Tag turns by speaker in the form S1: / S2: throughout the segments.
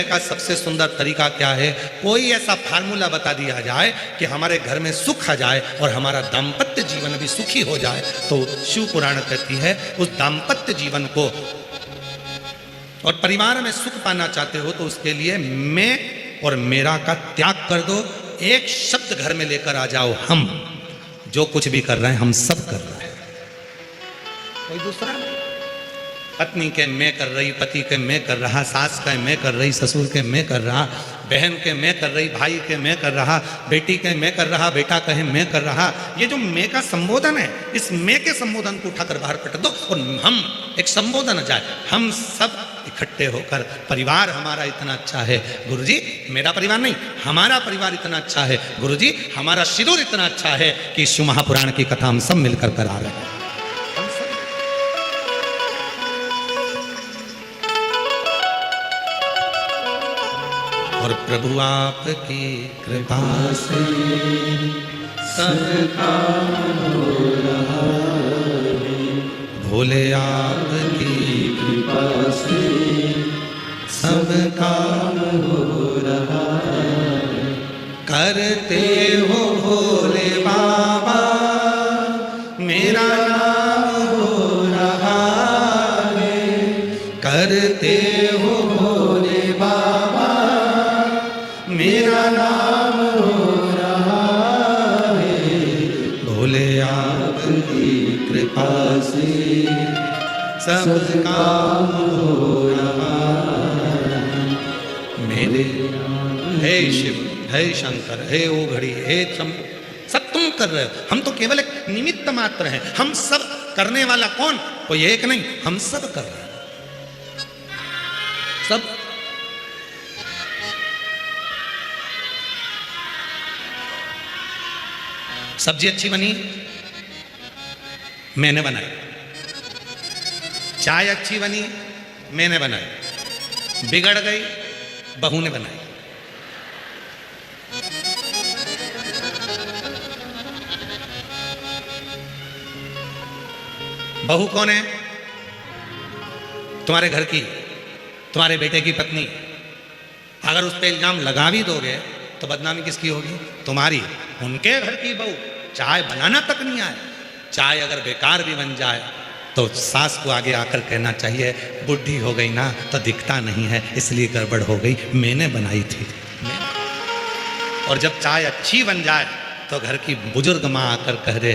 S1: का सबसे सुंदर तरीका क्या है? कोई ऐसा फार्मूला बता दिया जाए कि हमारे घर में सुख आ जाए और हमारा दाम्पत्य जीवन भी सुखी हो जाए। तो शिव पुराण कहती है उस दाम्पत्य जीवन को और परिवार में सुख पाना चाहते हो तो उसके लिए मैं और मेरा का त्याग कर दो। एक शब्द घर में लेकर आ जाओ, हम जो कुछ भी कर रहे हैं हम सब कर रहे हैं, कोई दूसरा नहीं। पत्नी के मैं कर रही, पति के मैं कर रहा, सास के मैं कर रही, ससुर के मैं कर रहा, बहन के मैं कर रही, भाई के मैं कर रहा, बेटी के मैं कर रहा, बेटा कहे मैं कर रहा। ये जो मैं का संबोधन है, इस मैं के संबोधन को उठाकर बाहर पट दो और हम एक संबोधन आ जाए, हम सब इकट्ठे होकर। परिवार हमारा इतना अच्छा है गुरुजी, मेरा परिवार नहीं, हमारा परिवार इतना अच्छा है गुरुजी, हमारा सिंदूर इतना अच्छा है कि शिव महापुराण की कथा हम सब मिलकर करा रहे हैं। और प्रभु आपकी कृपा से सबका हो रहा है, भोले आपकी कृपा से सबका हो रहा है। करते हो भोले बाबा मेरा नाम हो रहा है, करते हो भोले बाबा मेरा नाम हो रहा है, भोले आपकी कृपा से सब काम हो रहा है मेरे। हे शिव, हे शंकर, हे ओघड़ी, हे सब तुम कर रहे हो, हम तो केवल एक निमित्त मात्र हैं। हम सब करने वाला कौन? कोई एक नहीं, हम सब कर रहे हैं, सब। सब्जी अच्छी बनी, मैंने बनाई। चाय अच्छी बनी, मैंने बनाई। बिगड़ गई, बहू ने बनाई। बहू कौन है? तुम्हारे घर की, तुम्हारे बेटे की पत्नी। अगर उस पर इल्जाम लगा भी दोगे तो बदनामी किसकी होगी? तुम्हारी। उनके घर की बहू चाय बनाना तक नहीं आए, चाय अगर बेकार भी बन जाए तो सास को आगे आकर कहना चाहिए बुढ़ी हो गई ना तो दिखता नहीं है इसलिए गड़बड़ हो गई, मैंने बनाई थी। और जब चाय अच्छी बन जाए तो घर की बुजुर्ग माँ आकर कह दे,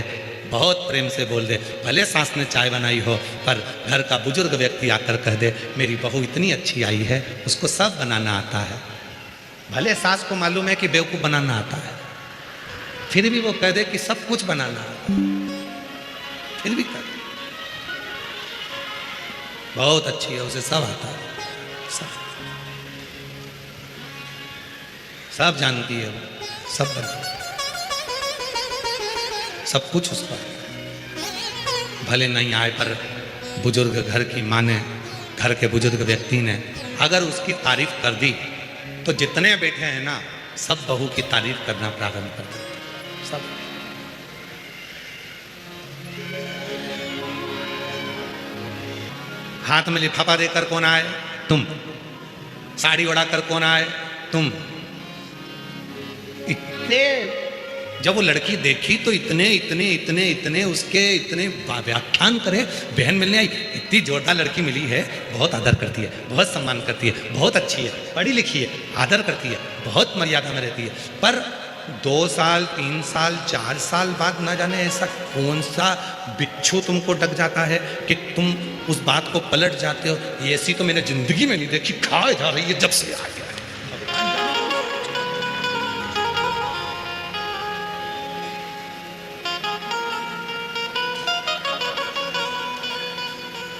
S1: बहुत प्रेम से बोल दे, भले सास ने चाय बनाई हो पर घर का बुजुर्ग व्यक्ति आकर कह दे मेरी बहू इतनी अच्छी आई है, उसको सब बनाना आता है। भले सास को मालूम है कि बेवकूफ़ बनाना आता है, फिर भी वो कह दे कि सब कुछ बनाना आता है, फिर भी कह दे बहुत अच्छी है, उसे सब आता है, सब जानती है वो, सब बनाती है, सब कुछ उसका। भले नहीं आए पर बुजुर्ग घर की माँ ने, घर के बुजुर्ग व्यक्ति ने अगर उसकी तारीफ कर दी तो जितने बैठे हैं ना सब बहू की तारीफ करना प्रारंभ कर देते, सब। हाथ में लिफाफा देकर कौन आए? तुम। साड़ी उड़ाकर कौन आए? तुम। इतने जब वो लड़की देखी तो इतने इतने इतने इतने उसके इतने व्याख्यान करे, बहन मिलने आई, इतनी जोरदार लड़की मिली है, बहुत आदर करती है, बहुत सम्मान करती है, बहुत अच्छी है, पढ़ी लिखी है, आदर करती है, बहुत मर्यादा में रहती है। पर 2 साल 3 साल 4 साल बाद ना जाने ऐसा कौन सा बिच्छू तुमको डक जाता है कि तुम उस बात को पलट जाते हो। ऐसी तो मैंने जिंदगी में नहीं देखी, खाए जा रही है जब से आ गया।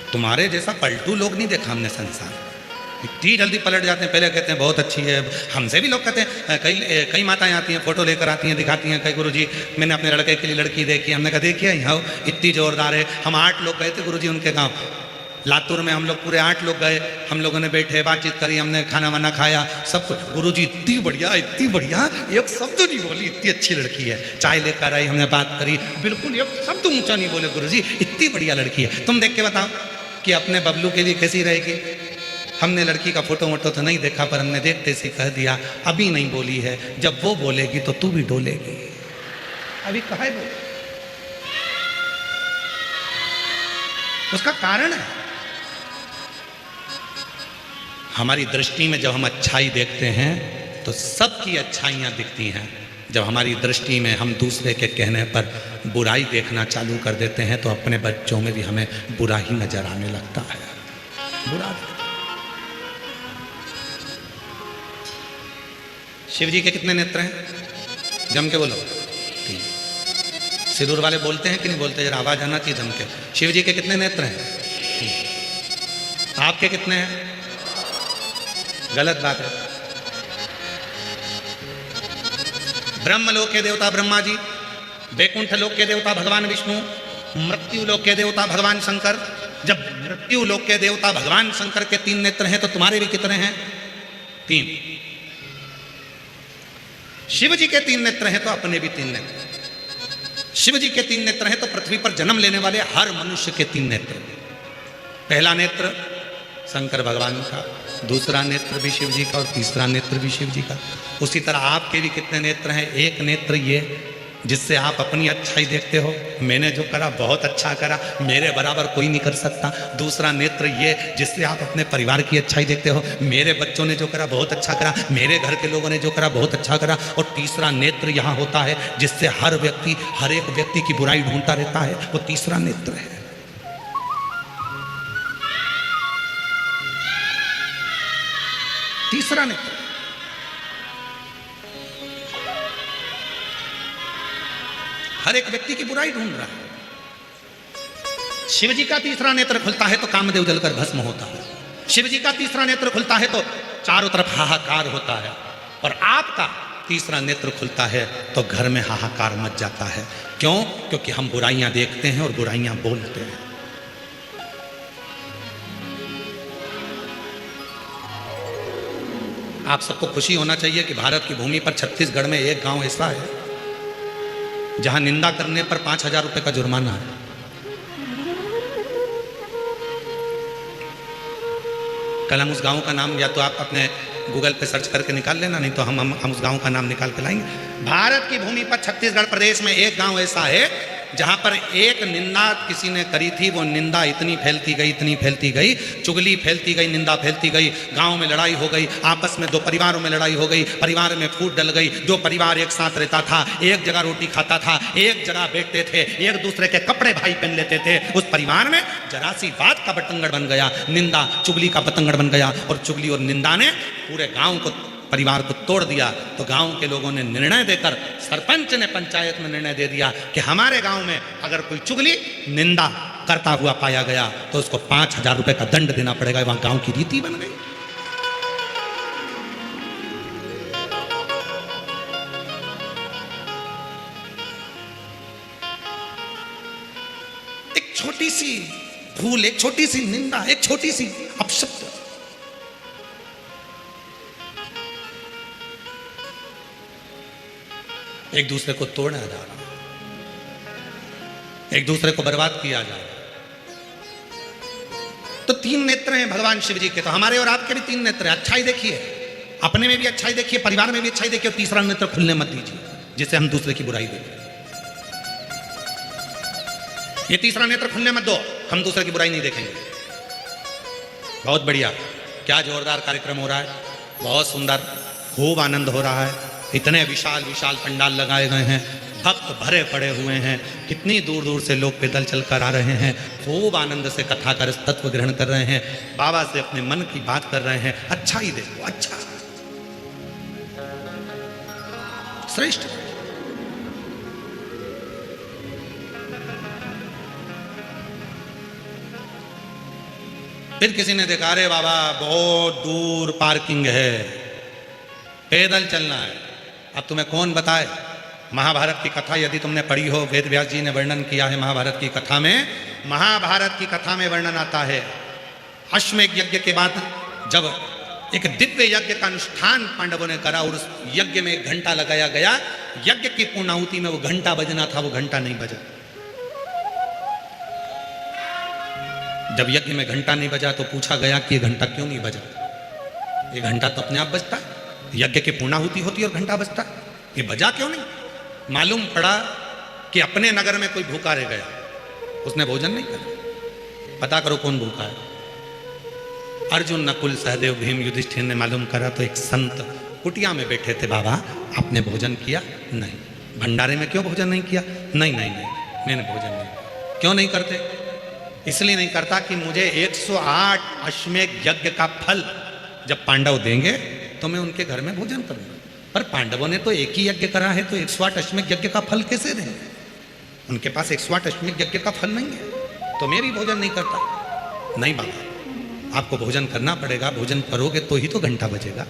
S1: तुम्हारे जैसा पलटू लोग नहीं देखा हमने संसार, इतनी जल्दी पलट जाते हैं। पहले कहते हैं बहुत अच्छी है, हमसे भी लोग कहते हैं, कई माताएं आती हैं, फोटो लेकर आती हैं, दिखाती हैं, कई गुरुजी मैंने अपने लड़के के लिए लड़की देखी। हमने कहा देखिए यहाँ इतनी जोरदार है। हम 8 लोग गए थे गुरुजी उनके गांव लातूर में, हम लोग पूरे 8 लोग गए, हम लोगों ने बैठे बातचीत करी, हमने खाना वाना खाया, सब कुछ। गुरुजी इतनी बढ़िया एक शब्द नहीं बोली, इतनी अच्छी लड़की है। चाय लेकर आई, हमने बात करी, बिल्कुल एक शब्द ऊंचा नहीं बोले गुरुजी, इतनी बढ़िया लड़की है। तुम देख के बताओ कि अपने बबलू के लिए कैसी रहेगी? हमने लड़की का फोटो वोटो तो नहीं देखा, पर हमने देखते से कह दिया अभी नहीं बोली है, जब वो बोलेगी तो तू भी डोलेगी। अभी कहे बोले, उसका कारण है हमारी दृष्टि में जब हम अच्छाई देखते हैं तो सबकी अच्छाइयाँ दिखती हैं। जब हमारी दृष्टि में हम दूसरे के कहने पर बुराई देखना चालू कर देते हैं तो अपने बच्चों में भी हमें बुरा ही नजर आने लगता है। बुरा। शिव जी के कितने नेत्र हैं? जम के बोलो। तीन। सिरूर वाले बोलते हैं कि नहीं बोलते? जरा आवाज आना चाहिए जम के। शिव जी के कितने नेत्र हैं? आपके कितने हैं? गलत बात है। ब्रह्म लोक के देवता ब्रह्मा जी, वैकुंठ लोक के देवता भगवान विष्णु, मृत्यु लोक के देवता भगवान शंकर। जब मृत्यु लोक के देवता भगवान शंकर के 3 नेत्र हैं तो तुम्हारे भी कितने हैं? 3। शिव जी के 3 नेत्र हैं तो अपने भी 3 नेत्र। शिव जी के 3 नेत्र हैं तो पृथ्वी पर जन्म लेने वाले हर मनुष्य के 3 नेत्र। पहला नेत्र शंकर भगवान का, दूसरा नेत्र भी शिव जी का और तीसरा नेत्र भी शिव जी का। उसी तरह आपके भी कितने नेत्र हैं? एक नेत्र ये जिससे आप अपनी अच्छाई देखते हो, मैंने जो करा बहुत अच्छा करा, मेरे बराबर कोई नहीं कर सकता। दूसरा नेत्र ये जिससे आप अपने परिवार की अच्छाई देखते हो, मेरे बच्चों ने जो करा बहुत अच्छा करा, मेरे घर के लोगों ने जो करा बहुत अच्छा करा। और तीसरा नेत्र यहाँ होता है जिससे हर एक व्यक्ति की बुराई ढूंढता रहता है, वो तीसरा नेत्र है। तीसरा नेत्र हर एक व्यक्ति की बुराई ढूंढ रहा है। शिव जी का तीसरा नेत्र खुलता है तो कामदेव जलकर भस्म होता है। शिव जी का तीसरा नेत्र खुलता है तो चारों तरफ हाहाकार होता है। और आपका तीसरा नेत्र खुलता है तो घर में हाहाकार मच जाता है। क्यों? क्योंकि हम बुराइयां देखते हैं और बुराइयां बोलते हैं। आप सबको खुशी होना चाहिए कि भारत की भूमि पर छत्तीसगढ़ में एक गांव ऐसा है जहां निंदा करने पर 5,000 रुपए का जुर्माना है। कल हम उस गांव का नाम या तो आप अपने गूगल पे सर्च करके निकाल लेना, नहीं तो हम उस गांव का नाम निकाल के लाएंगे। भारत की भूमि पर छत्तीसगढ़ प्रदेश में एक गांव ऐसा है जहां पर एक निंदा किसी ने करी थी। वो निंदा इतनी फैलती गई, चुगली फैलती गई, निंदा फैलती गई। गांव में लड़ाई हो गई, आपस में 2 परिवारों में लड़ाई हो गई, परिवार में फूट डल गई। 2 परिवार एक साथ रहता था, एक जगह रोटी खाता था, एक जगह बैठते थे, एक दूसरे के कपड़े भाई पहन लेते थे। उस परिवार में जरा सी बात का बतंगड़ बन गया, निंदा चुगली का बतंगड़ बन गया और चुगली और निंदा ने पूरे गाँव को, परिवार को तोड़ दिया। तो गांव के लोगों ने निर्णय देकर, सरपंच ने पंचायत में निर्णय दे दिया कि हमारे गांव में अगर कोई चुगली निंदा करता हुआ पाया गया तो उसको 5,000 रुपए का दंड देना पड़ेगा। वहां गांव की रीति बन गई। एक छोटी सी भूल, एक छोटी सी निंदा, एक छोटी सी अपशब्द एक दूसरे को तोड़ा जा रहा, एक दूसरे को बर्बाद किया जा रहा। तो 3 नेत्र हैं भगवान शिव जी के, तो हमारे और आपके भी 3 नेत्र हैं। अच्छाई देखिए, अपने में भी अच्छाई देखिए, परिवार में भी अच्छाई देखिए, और तीसरा नेत्र खुलने मत दीजिए जिससे हम दूसरे की बुराई देखें। ये तीसरा नेत्र खुलने मत दो, हम दूसरे की बुराई नहीं देखेंगे। बहुत बढ़िया, क्या जोरदार कार्यक्रम हो रहा है, बहुत सुंदर, खूब आनंद हो रहा है। इतने विशाल विशाल पंडाल लगाए गए हैं, भक्त भरे पड़े हुए हैं, कितनी दूर दूर से लोग पैदल चलकर आ रहे हैं, खूब आनंद से कथा कर तत्व ग्रहण कर रहे हैं, बाबा से अपने मन की बात कर रहे हैं। अच्छा ही देखो, अच्छा, श्रेष्ठ। फिर किसी ने देखा, अरे बाबा बहुत दूर पार्किंग है, पैदल चलना है। अब तुम्हें कौन बताए? महाभारत की कथा यदि तुमने पढ़ी हो, वेद व्यास जी ने वर्णन किया है महाभारत की कथा में। महाभारत की कथा में वर्णन आता है, अश्वमेध यज्ञ के बाद जब एक दिव्य यज्ञ का अनुष्ठान पांडवों ने करा और उस यज्ञ में 1 घंटा लगाया गया, यज्ञ की पूर्णाहुति में वो घंटा बजना था, वो घंटा नहीं बजा। जब यज्ञ में घंटा नहीं बजा तो पूछा गया कि ये घंटा क्यों नहीं बजा। ये घंटा तो अपने आप बजता है, यज्ञ की पूर्णाहुति होती है और घंटा बजता है, ये बजा क्यों नहीं। मालूम पड़ा कि अपने नगर में कोई भूखा रह गया, उसने भोजन नहीं करा। पता करो कौन भूखा है। अर्जुन, नकुल, सहदेव, भीम, युधिष्ठिर ने मालूम करा तो एक संत कुटिया में बैठे थे। बाबा आपने भोजन किया? नहीं। भंडारे में क्यों भोजन नहीं किया? नहीं नहीं नहीं, मैंने भोजन नहीं किया। क्यों नहीं करते? इसलिए नहीं करता कि मुझे 108 अश्वमेध यज्ञ का फल जब पांडव देंगे तो मैं उनके घर में भोजन करूंगा। पर पांडवों ने तो एक ही यज्ञ करा है, तो 108 अश्वमेध यज्ञ का फल कैसे देंगे? उनके पास 108 अश्वमेध यज्ञ का फल नहीं है, तो मैं भी भोजन नहीं करता। नहीं बाबा, आपको भोजन करना पड़ेगा, भोजन करोगे तो ही तो घंटा बजेगा।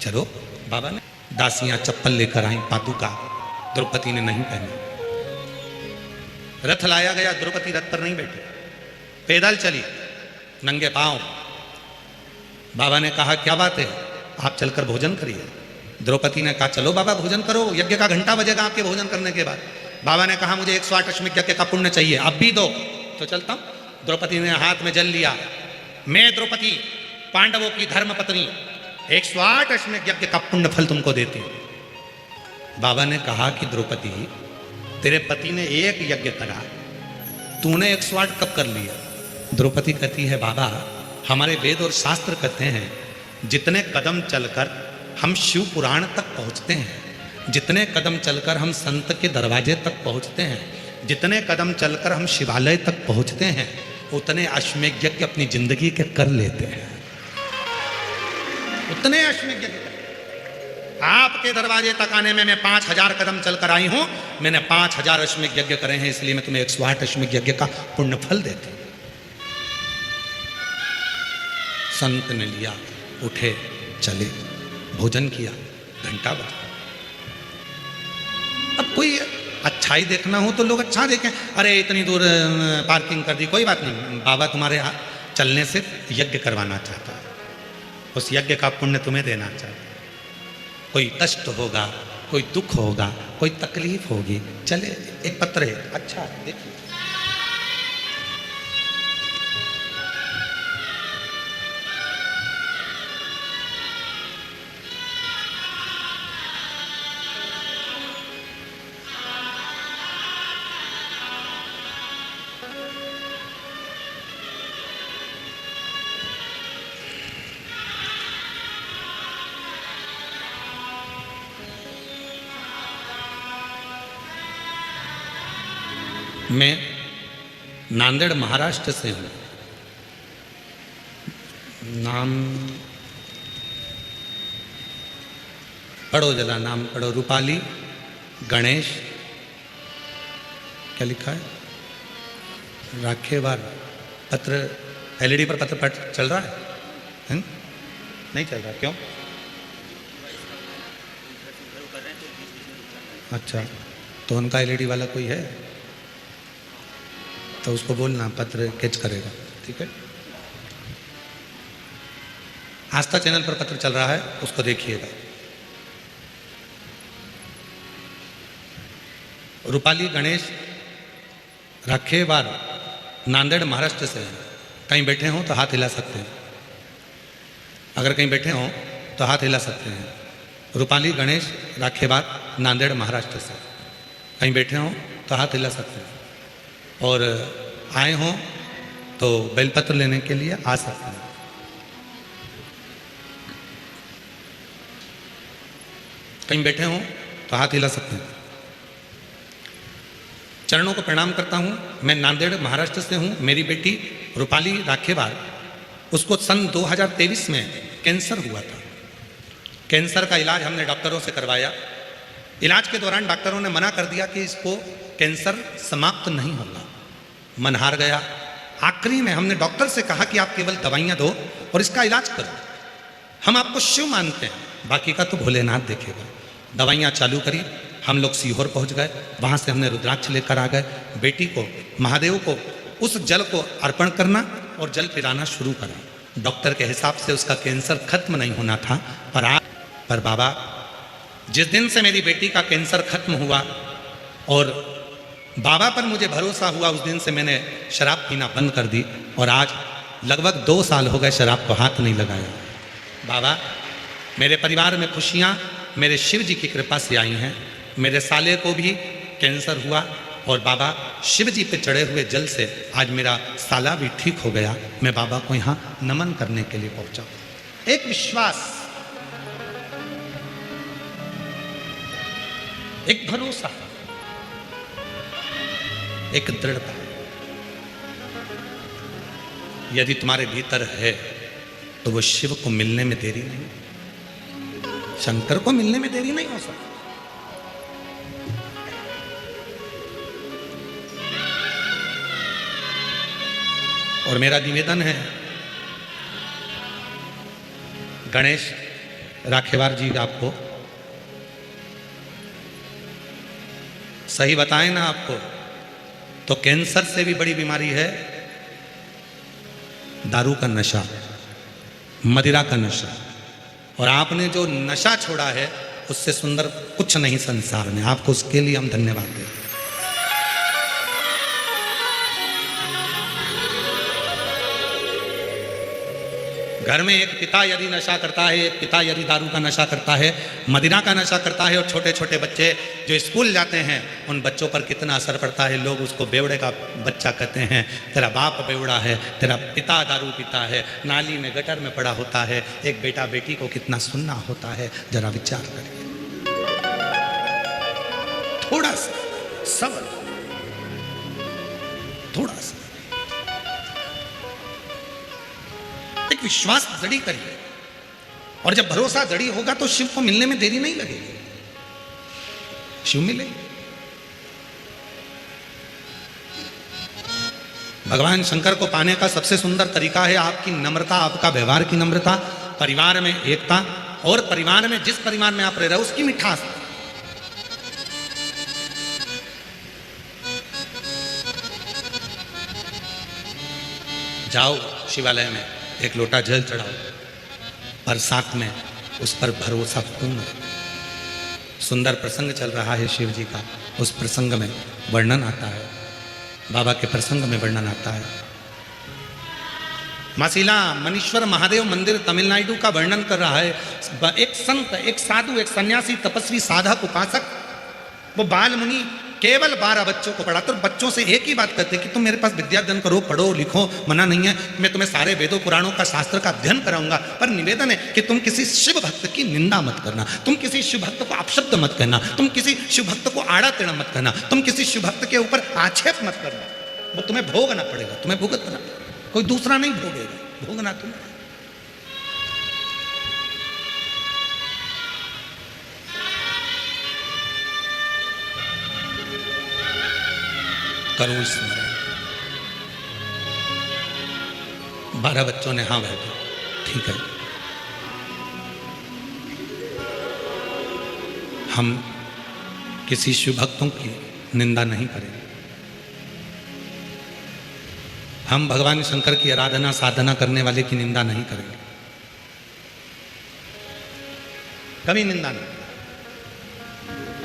S1: चलो। बाबा ने दासियां चप्पल लेकर आई, पादुका। द्रौपदी ने नहीं पहनी। रथ लाया गया, द्रौपदी रथ पर नहीं बैठी, पैदल चली नंगे पांव। बाबा ने कहा क्या बात है, आप चलकर भोजन करिए। द्रौपदी ने कहा चलो बाबा भोजन करो, यज्ञ का घंटा बजेगा आपके भोजन करने के बाद। बाबा ने कहा मुझे 108 अश्वमेध यज्ञ का पुण्य चाहिए, अब भी दो तो चलता हूं। द्रौपदी ने हाथ में जल लिया, मैं द्रौपदी पांडवों की धर्म पत्नी 108 अश्वमेध यज्ञ का पुण्य फल तुमको देती हूं। बाबा ने कहा कि द्रौपदी तेरे पति ने एक यज्ञ करा, तूने 108 कब कर लिया? द्रौपदी कहती है बाबा हमारे वेद और शास्त्र कहते हैं जितने कदम चलकर हम शिव पुराण तक पहुंचते हैं, जितने कदम चलकर हम संत के दरवाजे तक पहुंचते हैं, जितने कदम चलकर हम शिवालय तक पहुंचते हैं, उतने अश्वमेध यज्ञ अपनी जिंदगी के कर लेते हैं। उतने अश्वमेध यज्ञ आपके दरवाजे तक आने में मैं 5000 कदम चलकर आई हूं, मैंने 5000 अश्वमेध यज्ञ करे हैं, इसलिए मैं तुम्हें 108 अश्वमेध यज्ञ का पुण्य फल देती हूं। संत ने लिया, उठे, चले, भोजन किया, घंटा बजा। अब कोई अच्छाई देखना हो तो लोग अच्छा देखें, अरे इतनी दूर पार्किंग कर दी, कोई बात नहीं, बाबा तुम्हारे चलने से यज्ञ करवाना चाहता है, उस यज्ञ का पुण्य तुम्हें देना चाहता है। कोई कष्ट होगा, कोई दुख होगा, कोई तकलीफ होगी, चले एक पत्र है, अच्छा देखिए। मैं नांदेड़ महाराष्ट्र से हूँ। नाम पढ़ो, जरा नाम पढ़ो। रूपाली गणेश, क्या लिखा है? राखेवार। पत्र एलईडी पर पत्र पढ़ चल रहा है? नहीं चल रहा, क्यों? अच्छा, तो उनका एलईडी वाला कोई है तो उसको बोलना, पत्र कैच करेगा, ठीक है? आस्था चैनल पर पत्र चल रहा है, उसको देखिएगा। रूपाली गणेश राखेवार, नांदेड़ महाराष्ट्र से हैं। कहीं बैठे हों तो हाथ हिला सकते हैं, अगर कहीं बैठे हों तो हाथ हिला सकते हैं। रूपाली गणेश राखेवार, नांदेड़ महाराष्ट्र से। कहीं बैठे हों तो हाथ हिला सकते हैं, और आए हों तो बेलपत्र लेने के लिए आ सकते हैं। कहीं बैठे हों तो हाथ हिला सकते हैं। चरणों को प्रणाम करता हूं। मैं नांदेड़ महाराष्ट्र से हूं। मेरी बेटी रूपाली राखेवार, उसको सन 2023 में कैंसर हुआ था। कैंसर का इलाज हमने डॉक्टरों से करवाया। इलाज के दौरान डॉक्टरों ने मना कर दिया कि इसको कैंसर समाप्त नहीं होगा। मन हार गया। आखिरी में हमने डॉक्टर से कहा कि आप केवल दवाइयाँ दो और इसका इलाज करो, हम आपको शिव मानते हैं, बाकी का तो भोलेनाथ देखेगा। दवाइयाँ चालू करी। हम लोग सीहोर पहुँच गए। वहाँ से हमने रुद्राक्ष लेकर आ गए। बेटी को, महादेव को उस जल को अर्पण करना और जल पिलाना शुरू करा। डॉक्टर के हिसाब से उसका कैंसर खत्म नहीं होना था, पर बाबा जिस दिन से मेरी बेटी का कैंसर खत्म हुआ और बाबा पर मुझे भरोसा हुआ, उस दिन से मैंने शराब पीना बंद कर दी। और आज लगभग 2 साल हो गए शराब को हाथ नहीं लगाया। बाबा, मेरे परिवार में खुशियाँ मेरे शिव जी की कृपा से आई हैं। मेरे साले को भी कैंसर हुआ और बाबा शिव जी पे चढ़े हुए जल से आज मेरा साला भी ठीक हो गया। मैं बाबा को यहाँ नमन करने के लिए पहुंचा। एक विश्वास, एक भरोसा, एक दृढ़ता यदि तुम्हारे भीतर है तो वो शिव को मिलने में देरी नहीं, शंकर को मिलने में देरी नहीं हो सकती। और मेरा निवेदन है, गणेश राखेवार जी आपको सही बताएं ना, आपको तो कैंसर से भी बड़ी बीमारी है दारू का नशा, मदिरा का नशा। और आपने जो नशा छोड़ा है उससे सुंदर कुछ नहीं संसार में। आपको उसके लिए हम धन्यवाद देते हैं। घर में एक पिता यदि नशा करता है, एक पिता यदि दारू का नशा करता है, मदिरा का नशा करता है, और छोटे छोटे बच्चे जो स्कूल जाते हैं उन बच्चों पर कितना असर पड़ता है। लोग उसको बेवड़े का बच्चा कहते हैं, तेरा बाप बेवड़ा है, तेरा पिता दारू पीता है, नाली में गटर में पड़ा होता है। एक बेटा बेटी को कितना सुनना होता है, जरा विचार करिए। थोड़ा सा सब्र, थोड़ा सा एक विश्वास दृढ़ करिए, और जब भरोसा दृढ़ होगा तो शिव को मिलने में देरी नहीं लगेगी, शिव मिलेंगे। भगवान शंकर को पाने का सबसे सुंदर तरीका है आपकी नम्रता, आपका व्यवहार की नम्रता, परिवार में एकता, और परिवार में जिस परिवार में आप रह रहे हो उसकी मिठास। जाओ शिवालय में एक लोटा जल चढ़ाओ, और साथ में उस पर भरोसा पूर्ण। सुंदर प्रसंग चल रहा है शिव जी का, उस प्रसंग में वर्णन आता है, बाबा के प्रसंग में वर्णन आता है। मासिला मनीश्वर महादेव मंदिर तमिलनाडु का वर्णन कर रहा है। एक संत, एक साधु, एक सन्यासी, तपस्वी, साधक, उपासक, वो बाल मुनि केवल 12 बच्चों को पढ़ाते, और बच्चों से एक ही बात कहते कि तुम मेरे पास विद्या अध्ययन करो, पढ़ो लिखो, मना नहीं है, मैं तुम्हें सारे वेदों पुराणों का शास्त्र का अध्ययन कराऊंगा, पर निवेदन है कि तुम किसी शिव भक्त की निंदा मत करना, तुम किसी शिव भक्त को अपशब्द मत कहना, तुम किसी शिव भक्त को आड़ा टेढ़ा मत कहना, तुम किसी शिव भक्त के ऊपर आक्षेप मत करना। वो तुम्हें भोगना पड़ेगा, तुम्हें भुगतना, कोई दूसरा नहीं भोगेगा, भोगना तुम्हें। करो स्मरण। 12 बच्चों ने हाँ भाई ठीक है, हम किसी शिव भक्तों की निंदा नहीं करेंगे, हम भगवान शंकर की आराधना साधना करने वाले की निंदा नहीं करेंगे, कभी निंदा नहीं।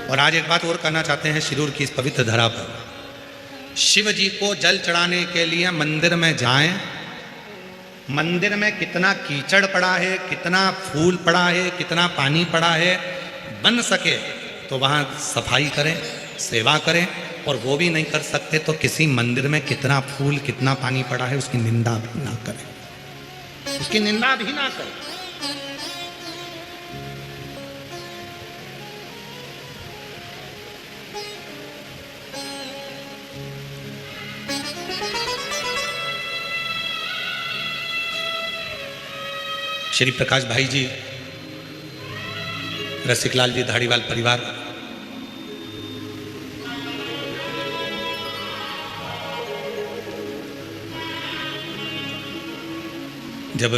S1: और आज एक बात और कहना चाहते हैं, शिरूर की इस पवित्र धरा पर शिव जी को जल चढ़ाने के लिए मंदिर में जाएं। मंदिर में कितना कीचड़ पड़ा है, कितना फूल पड़ा है, कितना पानी पड़ा है, बन सके तो वहाँ सफाई करें, सेवा करें। और वो भी नहीं कर सकते तो किसी मंदिर में कितना फूल कितना पानी पड़ा है उसकी निंदा भी ना करें, उसकी निंदा भी ना करें। श्री प्रकाश भाई जी, रसिकलाल जी धाड़ीवाल परिवार, जब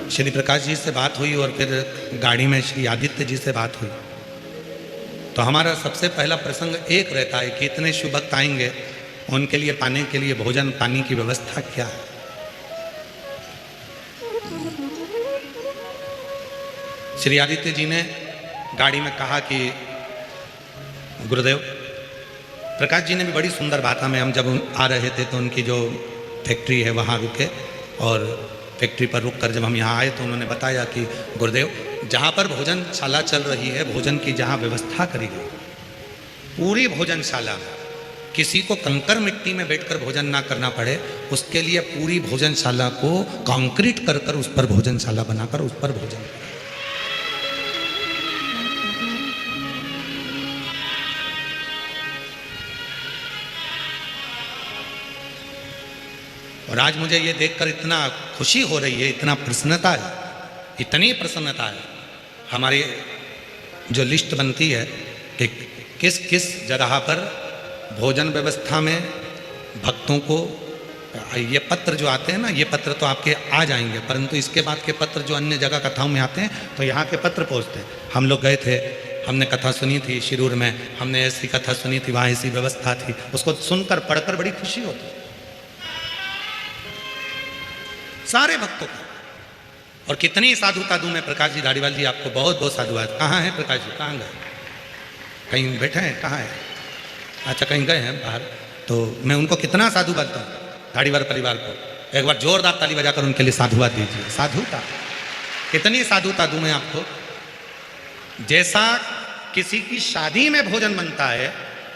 S1: श्री प्रकाश जी से बात हुई और फिर गाड़ी में श्री आदित्य जी से बात हुई, तो हमारा सबसे पहला प्रसंग एक रहता है कि इतने शिव भक्त आएंगे, उनके लिए पाने के लिए भोजन पानी की व्यवस्था क्या है। श्री आदित्य जी ने गाड़ी में कहा कि गुरुदेव प्रकाश जी ने भी बड़ी सुंदर बात हमें, हम जब आ रहे थे तो उनकी जो फैक्ट्री है वहाँ रुके, और फैक्ट्री पर रुक कर जब हम यहाँ आए तो उन्होंने बताया कि गुरुदेव, जहाँ पर भोजनशाला चल रही है, भोजन की जहाँ व्यवस्था करी गई, पूरी भोजनशाला में किसी को कंकर मिट्टी में बैठकर भोजन ना करना पड़े, उसके लिए पूरी भोजनशाला को कंक्रीट कर कर उस पर भोजनशाला बनाकर उस पर भोजन करें। और आज मुझे ये देखकर इतना खुशी हो रही है, इतना प्रसन्नता है, इतनी प्रसन्नता है। हमारी जो लिस्ट बनती है कि किस किस जगह पर भोजन व्यवस्था में भक्तों को, ये पत्र जो आते हैं ना, ये पत्र तो आपके आ जाएंगे, परंतु इसके बाद के पत्र जो अन्य जगह कथाओं में आते हैं तो यहाँ के पत्र पहुँचते हैं। हम लोग गए थे, हमने कथा सुनी थी शिरूर में, हमने ऐसी कथा सुनी थी, वहाँ ऐसी व्यवस्था थी, उसको सुनकर पढ़कर बड़ी खुशी होती सारे भक्तों को। और कितनी साधुता दूं मैं, प्रकाश जी धारीवाल जी आपको बहुत बहुत साधुवाद। कहाँ हैं प्रकाश जी, कहाँ गए? कहीं बैठे हैं, कहाँ है? अच्छा, कहीं गए हैं बाहर। तो मैं उनको कितना साधु बोलता हूँ, धारीवाल परिवार को। एक बार जोरदार ताली बजाकर उनके लिए साधुवाद दीजिए। साधुता, कितनी साधुता दूं मैं आपको। जैसा किसी की शादी में भोजन बनता है,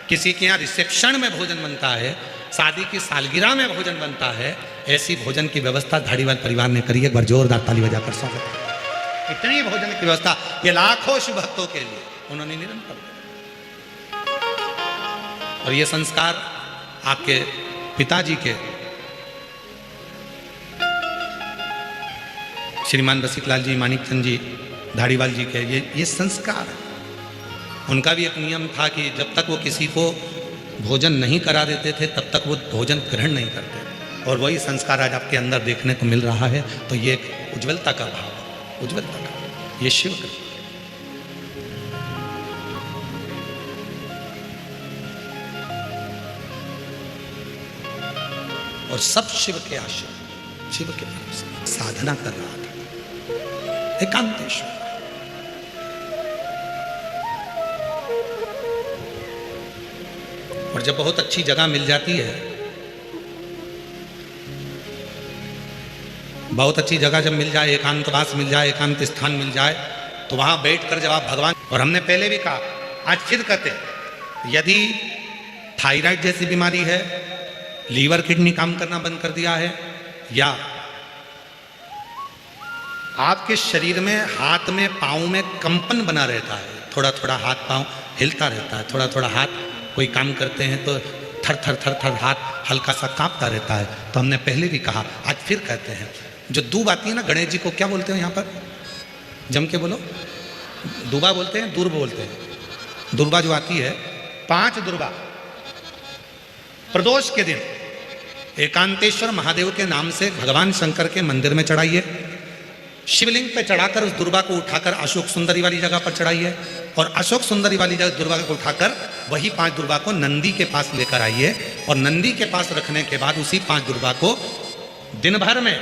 S1: किसी के यहाँ रिसेप्शन में भोजन बनता है, शादी की सालगिरह में भोजन बनता है, ऐसी भोजन की व्यवस्था धारीवाल परिवार ने करी है। एक बार जोरदार ताली बजाकर स्वागत। इतनी भोजन की व्यवस्था ये लाखों शिव भक्तों के लिए उन्होंने निरंतर। और ये संस्कार आपके पिताजी के, श्रीमान रसिकलाल जी, मानिकचंद जी धारीवाल जी के, ये संस्कार है। उनका भी एक नियम था कि जब तक वो किसी को भोजन नहीं करा देते थे तब तक वो भोजन ग्रहण नहीं करते थे। और वही संस्कार आज आपके अंदर देखने को मिल रहा है। तो ये एक उज्ज्वलता का भाव है, उज्ज्वलता का, ये शिव का। और सब शिव के आश्रय, शिव के आश्रय साधना कर रहा था एकांतेश्वर। और जब बहुत अच्छी जगह मिल जाती है, बहुत अच्छी जगह जब मिल जाए, एकांतवास मिल जाए, एकांत स्थान मिल जाए, तो वहां बैठकर जब आप भगवान, और हमने पहले भी कहा, आज फिर कहते हैं, यदि थायराइड जैसी बीमारी है, लीवर किडनी काम करना बंद कर दिया है, या आपके शरीर में हाथ में पाँव में कंपन बना रहता है, थोड़ा थोड़ा हाथ पाँव हिलता रहता है, थोड़ा थोड़ा हाथ कोई काम करते हैं तो थर थर थर थर हाथ हल्का सा कांपता रहता है, तो हमने पहले भी कहा, आज फिर कहते हैं, जो दूब आती है ना, गणेश जी को क्या बोलते हैं यहाँ पर, जम के बोलो, दुबा बोलते हैं, दुर्ब बोलते हैं। दुर्बा जो आती है, 5 दुर्बा प्रदोष के दिन एकांतेश्वर महादेव के नाम से भगवान शंकर के मंदिर में चढ़ाइए, शिवलिंग पे चढ़ाकर उस दुर्बा को उठाकर अशोक सुंदरी वाली जगह पर चढ़ाइए, और अशोक सुंदरी वाली जगह दुर्बा को उठाकर वही 5 दुर्बा को नंदी के पास लेकर आइए, और नंदी के पास रखने के बाद उसी 5 दुर्बा को दिन भर में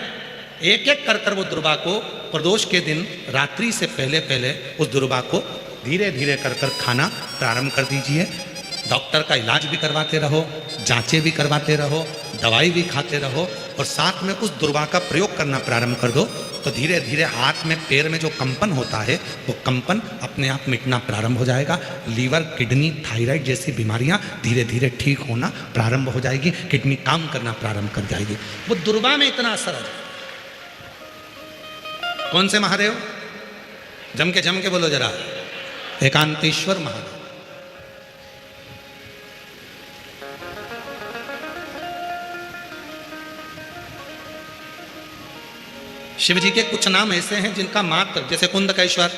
S1: एक एक कर वो दुर्बा को प्रदोष के दिन रात्रि से पहले पहले उस दुर्बा को धीरे धीरे कर खाना प्रारंभ कर दीजिए। डॉक्टर का इलाज भी करवाते रहो, जांचें भी करवाते रहो, दवाई भी खाते रहो, और साथ में उस दुर्बा का प्रयोग करना प्रारंभ कर दो, तो धीरे धीरे हाथ में पैर में जो कंपन होता है वो कंपन अपने आप मिटना प्रारंभ हो जाएगा। लीवर, किडनी, थायराइड जैसी बीमारियां धीरे धीरे ठीक होना प्रारंभ हो जाएगी, किडनी काम करना प्रारंभ कर जाएगी। वो दुर्बा में इतना असर है। कौन से महादेव? जम के बोलो जरा, एकांतेश्वर महादेव। शिव जी के कुछ नाम ऐसे हैं जिनका मात्र, जैसे कुंदकेश्वर,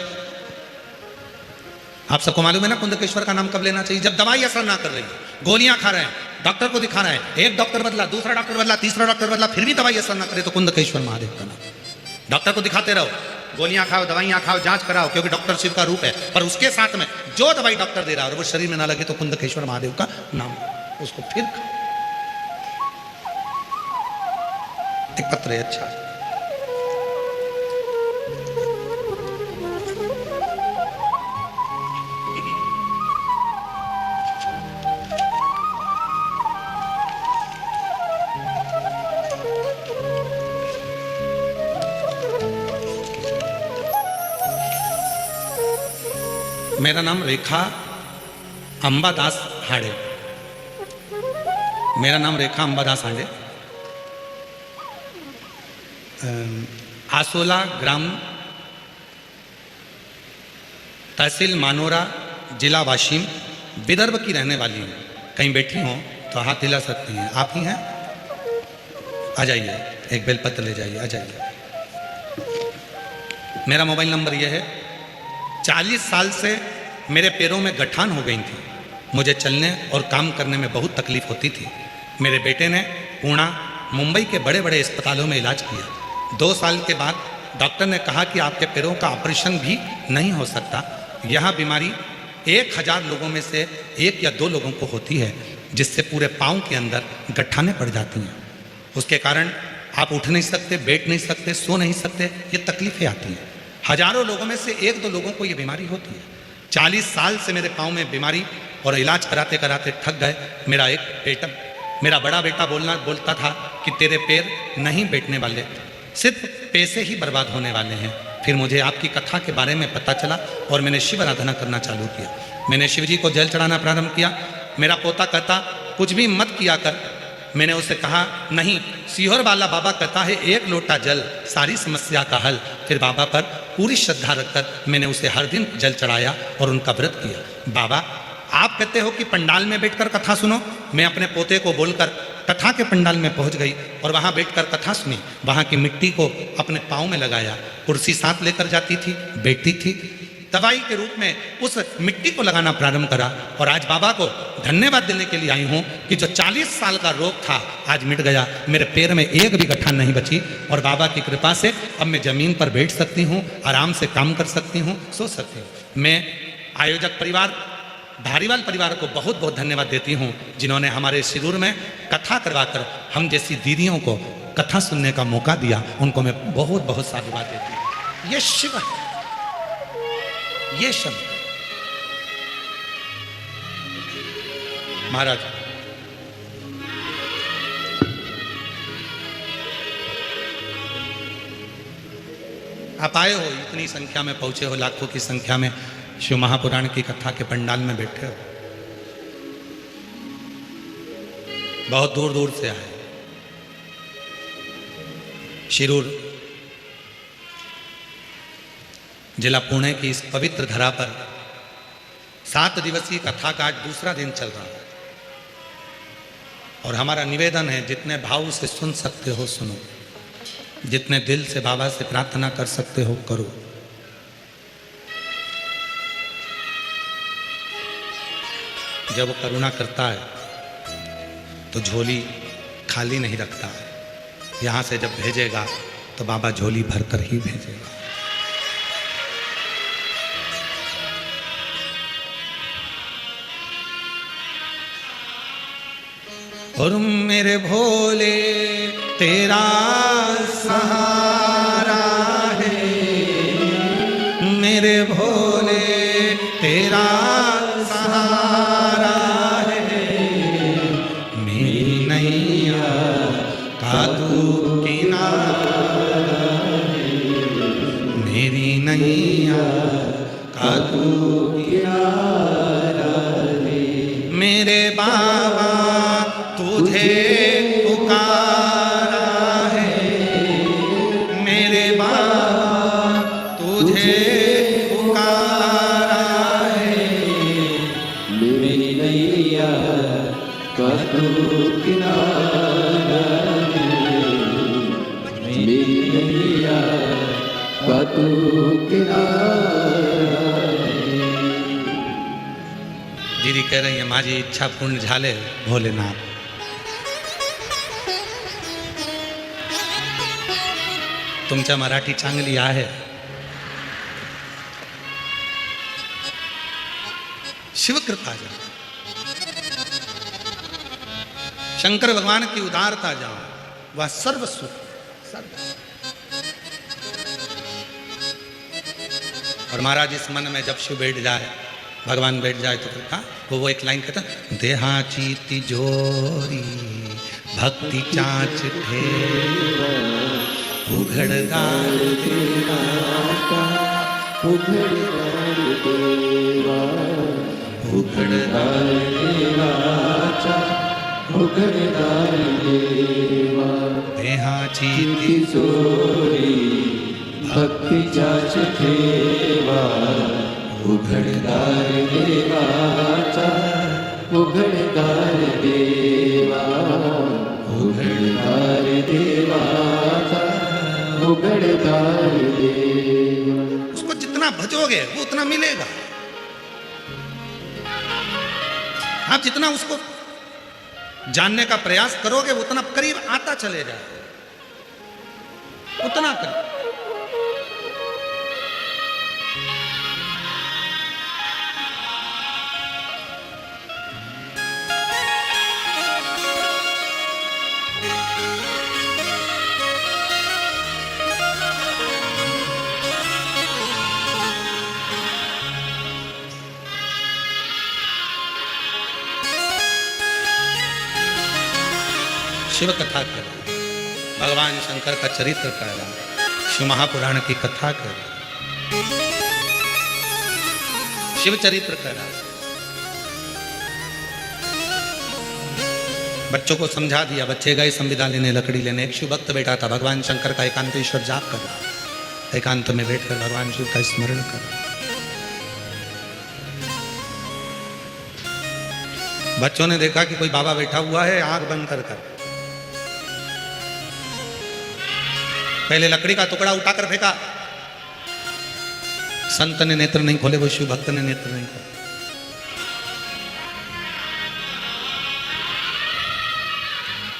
S1: आप सबको मालूम है ना कुंदकेश्वर का नाम कब लेना चाहिए? जब दवाई असर ना कर रही, गोलियां खा रहे हैं, डॉक्टर को दिखा रहे हैं, एक डॉक्टर बदला, दूसरा डॉक्टर बदला, तीसरा डॉक्टर बदला, फिर भी दवाई असर ना करे, तो कुंदकेश्वर महादेव का नाम। डॉक्टर को दिखाते रहो, गोलियां खाओ, दवाइयां खाओ, जांच कराओ, क्योंकि डॉक्टर शिव का रूप है, पर उसके साथ में जो दवाई डॉक्टर दे रहा है और वो शरीर में ना लगे तो कुंदकेश्वर महादेव का नाम, उसको फिर एक पत्र है। अच्छा, मेरा नाम रेखा अंबादास हाड़े। मेरा नाम रेखा अंबादास हाड़े। आसोला ग्राम, तहसील मानोरा, जिला वाशिम, विदर्भ की रहने वाली हूँ। कहीं बैठी हो तो हाथ हिला सकती हैं। आप ही हैं? आ जाइए, एक बेलपत्र ले जाइए, आ जाइए। मेरा मोबाइल नंबर यह है। 40 साल से मेरे पैरों में गठान हो गई थी। मुझे चलने और काम करने में बहुत तकलीफ होती थी। मेरे बेटे ने पुणे, मुंबई के बड़े बड़े अस्पतालों में इलाज किया। 2 साल के बाद डॉक्टर ने कहा कि आपके पैरों का ऑपरेशन भी नहीं हो सकता। यह बीमारी 1000 लोगों में से 1 या 2 लोगों को होती है, जिससे पूरे पाँव के अंदर गठाने पड़ जाती हैं। उसके कारण आप उठ नहीं सकते, बैठ नहीं सकते, सो नहीं सकते, ये तकलीफें आती हैं। हजारों लोगों में से 1-2 लोगों को ये बीमारी होती है। 40 साल से मेरे पाँव में बीमारी और इलाज कराते कराते थक गए। मेरा बड़ा बेटा बोलता था कि तेरे पैर नहीं बैठने वाले, सिर्फ पैसे ही बर्बाद होने वाले हैं। फिर मुझे आपकी कथा के बारे में पता चला और मैंने शिव आराधना करना चालू किया। मैंने शिव जी को जल चढ़ाना प्रारंभ किया। मेरा पोता कहता कुछ भी मत किया कर। मैंने उसे कहा नहीं, सीहोर वाला बाबा कहता है 1 लोटा जल सारी समस्या का हल। फिर बाबा पर पूरी श्रद्धा रखकर मैंने उसे हर दिन जल चढ़ाया और उनका व्रत किया। बाबा आप कहते हो कि पंडाल में बैठकर कथा सुनो। मैं अपने पोते को बोलकर कथा के पंडाल में पहुंच गई और वहां बैठकर कथा सुनी। वहां की मिट्टी को अपने पाँव में लगाया। कुर्सी साथ लेकर जाती थी, बैठती थी। दवाई के रूप में उस मिट्टी को लगाना प्रारंभ करा और आज बाबा को धन्यवाद देने के लिए आई हूँ कि जो 40 साल का रोग था आज मिट गया। मेरे पैर में 1 भी गठान नहीं बची और बाबा की कृपा से अब मैं ज़मीन पर बैठ सकती हूँ, आराम से काम कर सकती हूँ, सो सकती हूँ। मैं आयोजक परिवार धारीवाल परिवार को बहुत बहुत धन्यवाद देती हूँ, जिन्होंने हमारे शिरूर में कथा करवाकर हम जैसी दीदियों को कथा सुनने का मौका दिया। उनको मैं बहुत बहुत साधुवाद देती हूँ। ये शिव है, ये शब्द महाराज। आप आए हो, इतनी संख्या में पहुंचे हो, लाखों की संख्या में शिव महापुराण की कथा के पंडाल में बैठे हो। बहुत दूर दूर से आए। शिरूर जिला पुणे की इस पवित्र धरा पर 7 दिवसीय कथा का आज दूसरा दिन चल रहा है और हमारा निवेदन है जितने भाव से सुन सकते हो सुनो, जितने दिल से बाबा से प्रार्थना कर सकते हो करो। जब वो करुणा करता है तो झोली खाली नहीं रखता है। यहाँ से जब भेजेगा तो बाबा झोली भरकर ही भेजेगा। और मेरे भोले तेरा सहारा है, मेरे भोले तेरा सहारा है, मेरी नैया का तू किनारा है, मेरी नैया का तू किनारा है। मेरे बाबा तुझे पुकारा है, मेरे बाबा तुझे पुकारा है,
S2: मेरी नैया का तू किनारा है, मेरी नैया का तू किनारा है।
S1: दीदी कह रही है माझी इच्छा पूर्ण झाले भोलेनाथ। तुमच्या मराठी चांगली आहे। शिव कृपा जाओ, शंकर भगवान की उदारता जाओ, वह सर्व सुख सर्व। और महाराज इस मन में जब शिव बैठ जाए, भगवान बैठ जाए तो फिर कहा वो एक लाइन कहता, देहाची तिजोरी भक्ति चाँच ठेवा, उघड़दार
S2: उघड़दार देवा उघडदार देवाचा उघडदार देवा
S1: देहाची
S2: ती चोरी भक्तीच्याच ठेवा उघडदार देवाचा उघडदार देवा उघडदार देवाचा उघडदार देवा।
S1: उसको जितना भजोगे वो उतना मिलेगा। आप जितना उसको जानने का प्रयास करोगे उतना करीब आता चले जाए, उतना करीब। शिव कथा कर, भगवान शंकर का चरित्र कह रहा, शिव महापुराण की कथा कर, शिव चरित्र कह रहा। बच्चों को समझा दिया, बच्चे गए संविदा लेने, लकड़ी लेने। एक शिव भक्त बैठा था, भगवान शंकर का एकांतेश्वर जाप कर रहा, एकांत में बैठकर भगवान शिव का स्मरण कर रहा। बच्चों ने देखा कि कोई बाबा बैठा हुआ है, आंख बंद कर कर पहले लकड़ी का टुकड़ा उठाकर फेंका। संत ने नेत्र नहीं खोले, वो शिव भक्त ने नेत्र नहीं खोले।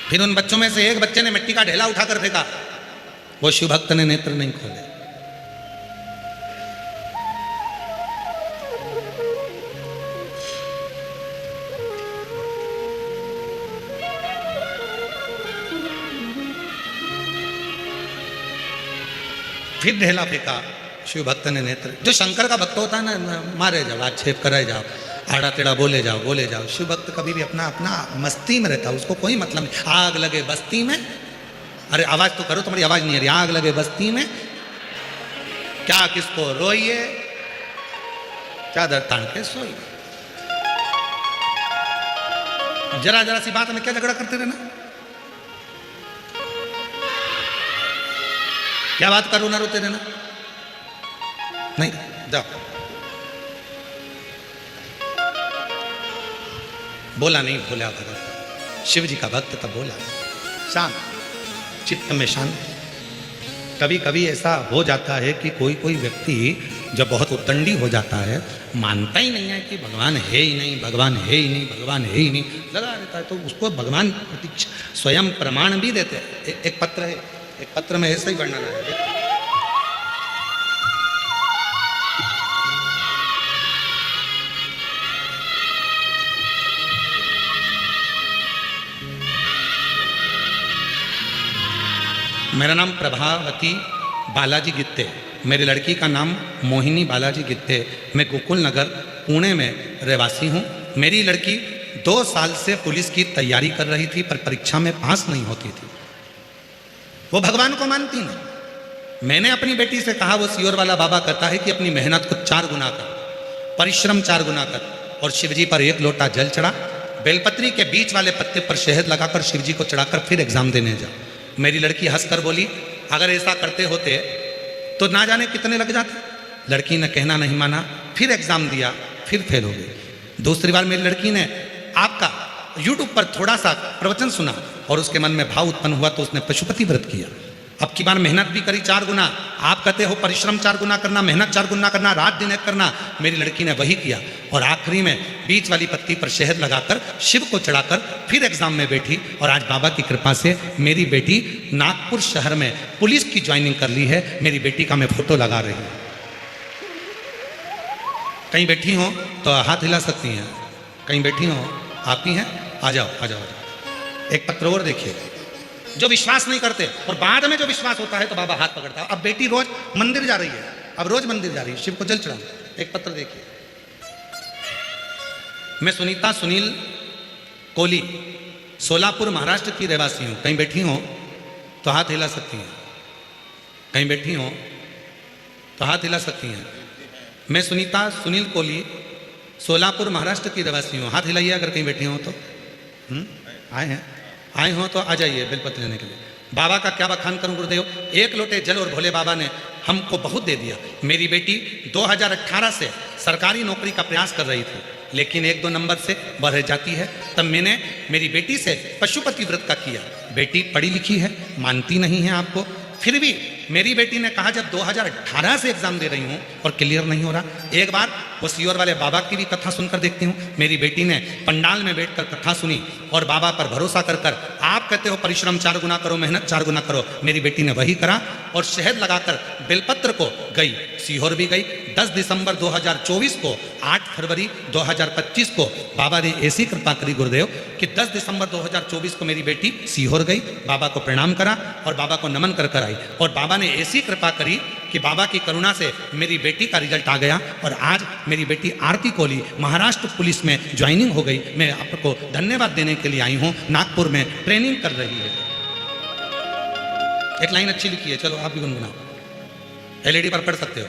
S1: फिर उन बच्चों में से एक बच्चे ने मिट्टी का ढेला उठाकर फेंका, वो शिव भक्त ने नेत्र नहीं खोले। फिर ढेला फेंका, शिव भक्त ने नेत्र। जो शंकर का भक्त होता है ना, मारे जाओ, आक्षेप कराए जाओ, आड़ा टेढ़ा बोले जाओ, बोले जाओ। शिव भक्त कभी भी अपना अपना मस्ती में रहता है, उसको कोई मतलब नहीं। आग लगे बस्ती में, अरे आवाज तो करो, तुम्हारी आवाज नहीं आ रही। आग लगे बस्ती में क्या किसको रोइए, चादर तान के सोइए। जरा जरा सी बात में क्या झगड़ा करते रहना। क्या बात करो ना रोते रहना, नहीं जाओ। बोला नहीं, बोला भगत शिव जी का भक्त तब बोला, शांत चित्त में शांत। कभी कभी ऐसा हो जाता है कि कोई कोई व्यक्ति जब बहुत उद्दंडी हो जाता है, मानता ही नहीं है कि भगवान है ही नहीं, भगवान है ही नहीं, भगवान है ही नहीं, लगा रहता है। तो उसको भगवान स्वयं प्रमाण भी देते हैं। एक पत्र है, एक पत्र में ऐसा ही वर्णन है। मेरा नाम प्रभावती बालाजी गित्ते, मेरी लड़की का नाम मोहिनी बालाजी गित्ते। मैं गोकुल नगर पुणे में रहवासी हूँ। मेरी लड़की 2 साल से पुलिस की तैयारी कर रही थी, पर परीक्षा में पास नहीं होती थी। वो भगवान को मानती नहीं। मैंने अपनी बेटी से कहा, वो सियोर वाला बाबा कहता है कि अपनी मेहनत को 4 गुना कर, परिश्रम 4 गुना कर, और शिवजी पर 1 लोटा जल चढ़ा, बेलपत्री के बीच वाले पत्ते पर शहद लगाकर शिवजी को चढ़ाकर फिर एग्जाम देने जा। मेरी लड़की हंसकर बोली, अगर ऐसा करते होते तो ना जाने कितने लग जाते। लड़की ने कहना नहीं माना, फिर एग्जाम दिया, फिर फेल हो गई। दूसरी बार मेरी लड़की ने आपका यूट्यूब पर थोड़ा सा प्रवचन सुना और उसके मन में भाव उत्पन्न हुआ, तो उसने पशुपति व्रत किया। अब की बार मेहनत भी करी 4 गुना। आप कहते हो परिश्रम 4 गुना करना, मेहनत 4 गुना करना, रात दिन एक करना। मेरी लड़की ने वही किया और आखिरी में बीच वाली पत्ती पर शहद लगाकर शिव को चढ़ाकर फिर एग्जाम में बैठी। और आज बाबा की कृपा से मेरी बेटी नागपुर शहर में पुलिस की ज्वाइनिंग कर ली है। मेरी बेटी का मैं फोटो लगा रही हूँ। कहीं बैठी हो तो हाथ हिला सकती हैं, कहीं बैठी हो आती हैं, आ जाओ आ जाओ आ जाओ। एक पत्र और देखिए, जो विश्वास नहीं करते और बाद में जो विश्वास होता है तो बाबा हाथ पकड़ता है। अब बेटी रोज मंदिर जा रही है, अब रोज मंदिर जा रही है शिव को जल चढ़ाने। एक पत्र देखिए, मैं सुनीता सुनील कोहली सोलापुर महाराष्ट्र की रहवासी हूं। कहीं बैठी हो तो हाथ हिला सकती हैं, कहीं बैठी हो तो हाथ हिला सकती हैं। मैं सुनीता सुनील कोहली सोलापुर महाराष्ट्र की रहवासी हूँ। हाथ हिलाइए अगर कहीं बैठे हो तो। आए हो तो आ जाइए बेलपत्र लेने के लिए। बाबा का क्या बखान करूं गुरुदेव। एक लोटे जल और भोले बाबा ने हमको बहुत दे दिया। मेरी बेटी 2018 से सरकारी नौकरी का प्रयास कर रही थी, लेकिन 1-2 नंबर से बढ़ जाती है। तब मैंने मेरी बेटी से पशुपति व्रत का किया। बेटी पढ़ी लिखी है, मानती नहीं है आपको। फिर भी मेरी बेटी ने कहा जब 2018 से एग्जाम दे रही हूँ और क्लियर नहीं हो रहा, एक बार वो सीहोर वाले बाबा की भी कथा सुनकर देखती हूँ। मेरी बेटी ने पंडाल में बैठकर कथा सुनी और बाबा पर भरोसा कर कर, आप कहते हो परिश्रम 4 गुना करो, मेहनत 4 गुना करो, मेरी बेटी ने वही करा और शहद लगाकर बेलपत्र को गई, सीहोर भी गई। 10 दिसंबर 2024 को 8 फरवरी 2025 को बाबा ने ऐसी कृपा करी गुरुदेव कि 10 दिसंबर 2024 को मेरी बेटी सीहोर गई, बाबा को प्रणाम करा और बाबा को नमन कर कर आई। और बाबा ने ऐसी कृपा करी कि बाबा की करुणा से मेरी बेटी का रिजल्ट आ गया और आज मेरी बेटी आरती कोहली महाराष्ट्र पुलिस में ज्वाइनिंग हो गई। मैं आपको धन्यवाद देने के लिए आई हूँ। नागपुर में ट्रेनिंग कर रही है। एक लाइन अच्छी लिखी है, चलो आप भी गुनगुनाओ। एलईडी पर पढ़ सकते हो।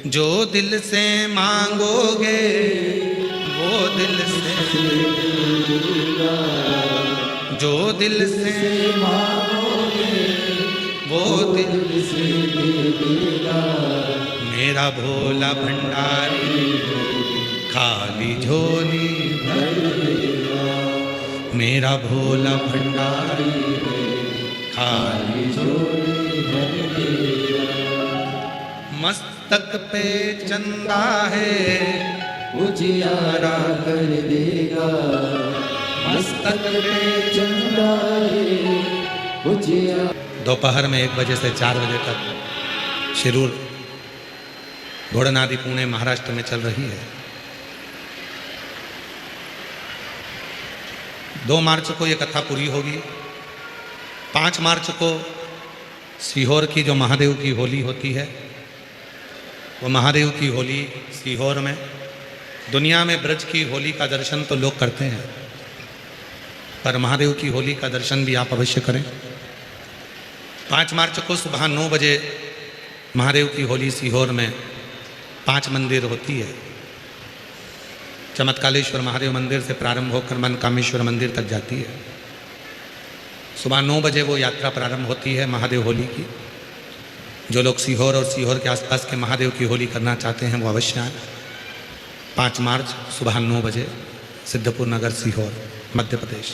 S1: जो दिल से मांगोगे वो दिल से, जो दिल से मांगोगे वो दिल से मिलेगा। मेरा भोला भंडारी खाली झोली भरेगा। मेरा भोला भंडारी खाली झोली भरेगा। मस्तक पे चंदा है उजियारा कर देगा। मस्तक पे चंदा है उजियारा। दोपहर में 1 बजे से 4 बजे तक शिरूर घोड़नादी पुणे महाराष्ट्र में चल रही है। 2 मार्च को ये कथा पूरी होगी। 5 मार्च को सीहोर की जो महादेव की होली होती है, वो महादेव की होली सीहोर में, दुनिया में ब्रज की होली का दर्शन तो लोग करते हैं, पर महादेव की होली का दर्शन भी आप अवश्य करें। 5 मार्च को सुबह 9 बजे महादेव की होली सीहोर में 5 मंदिर होती है। चमत्कालेश्वर महादेव मंदिर से प्रारंभ होकर मनकामेश्वर मंदिर तक जाती है। सुबह 9 बजे वो यात्रा प्रारंभ होती है महादेव होली की। जो लोग सीहोर और सीहोर के आसपास के महादेव की होली करना चाहते हैं वो अवश्य आए। 5 मार्च सुबह 9 बजे सिद्धपुर नगर सीहोर मध्य प्रदेश।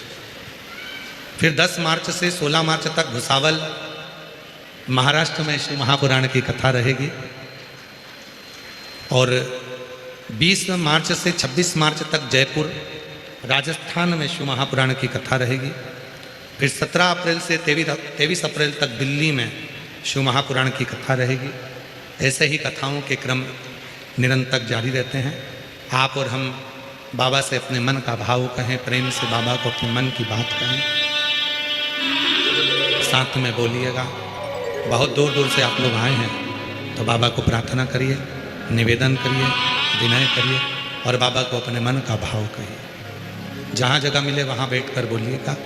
S1: फिर 10 मार्च से 16 मार्च तक भुसावल महाराष्ट्र में शिव महापुराण की कथा रहेगी और 20 मार्च से 26 मार्च तक जयपुर राजस्थान में शिव महापुराण की कथा रहेगी। फिर 17 अप्रैल से 23 अप्रैल तक दिल्ली में शिव महापुराण की कथा रहेगी। ऐसे ही कथाओं के क्रम निरंतर जारी रहते हैं। आप और हम बाबा से अपने मन का भाव कहें, प्रेम से बाबा को अपने मन की बात कहें, साथ में बोलिएगा। बहुत दूर दूर से आप लोग आए हैं तो बाबा को प्रार्थना करिए, निवेदन करिए, विनय करिए और बाबा को अपने मन का भाव कहिए। जहाँ जगह मिले वहाँ बैठकर बोलिएगा,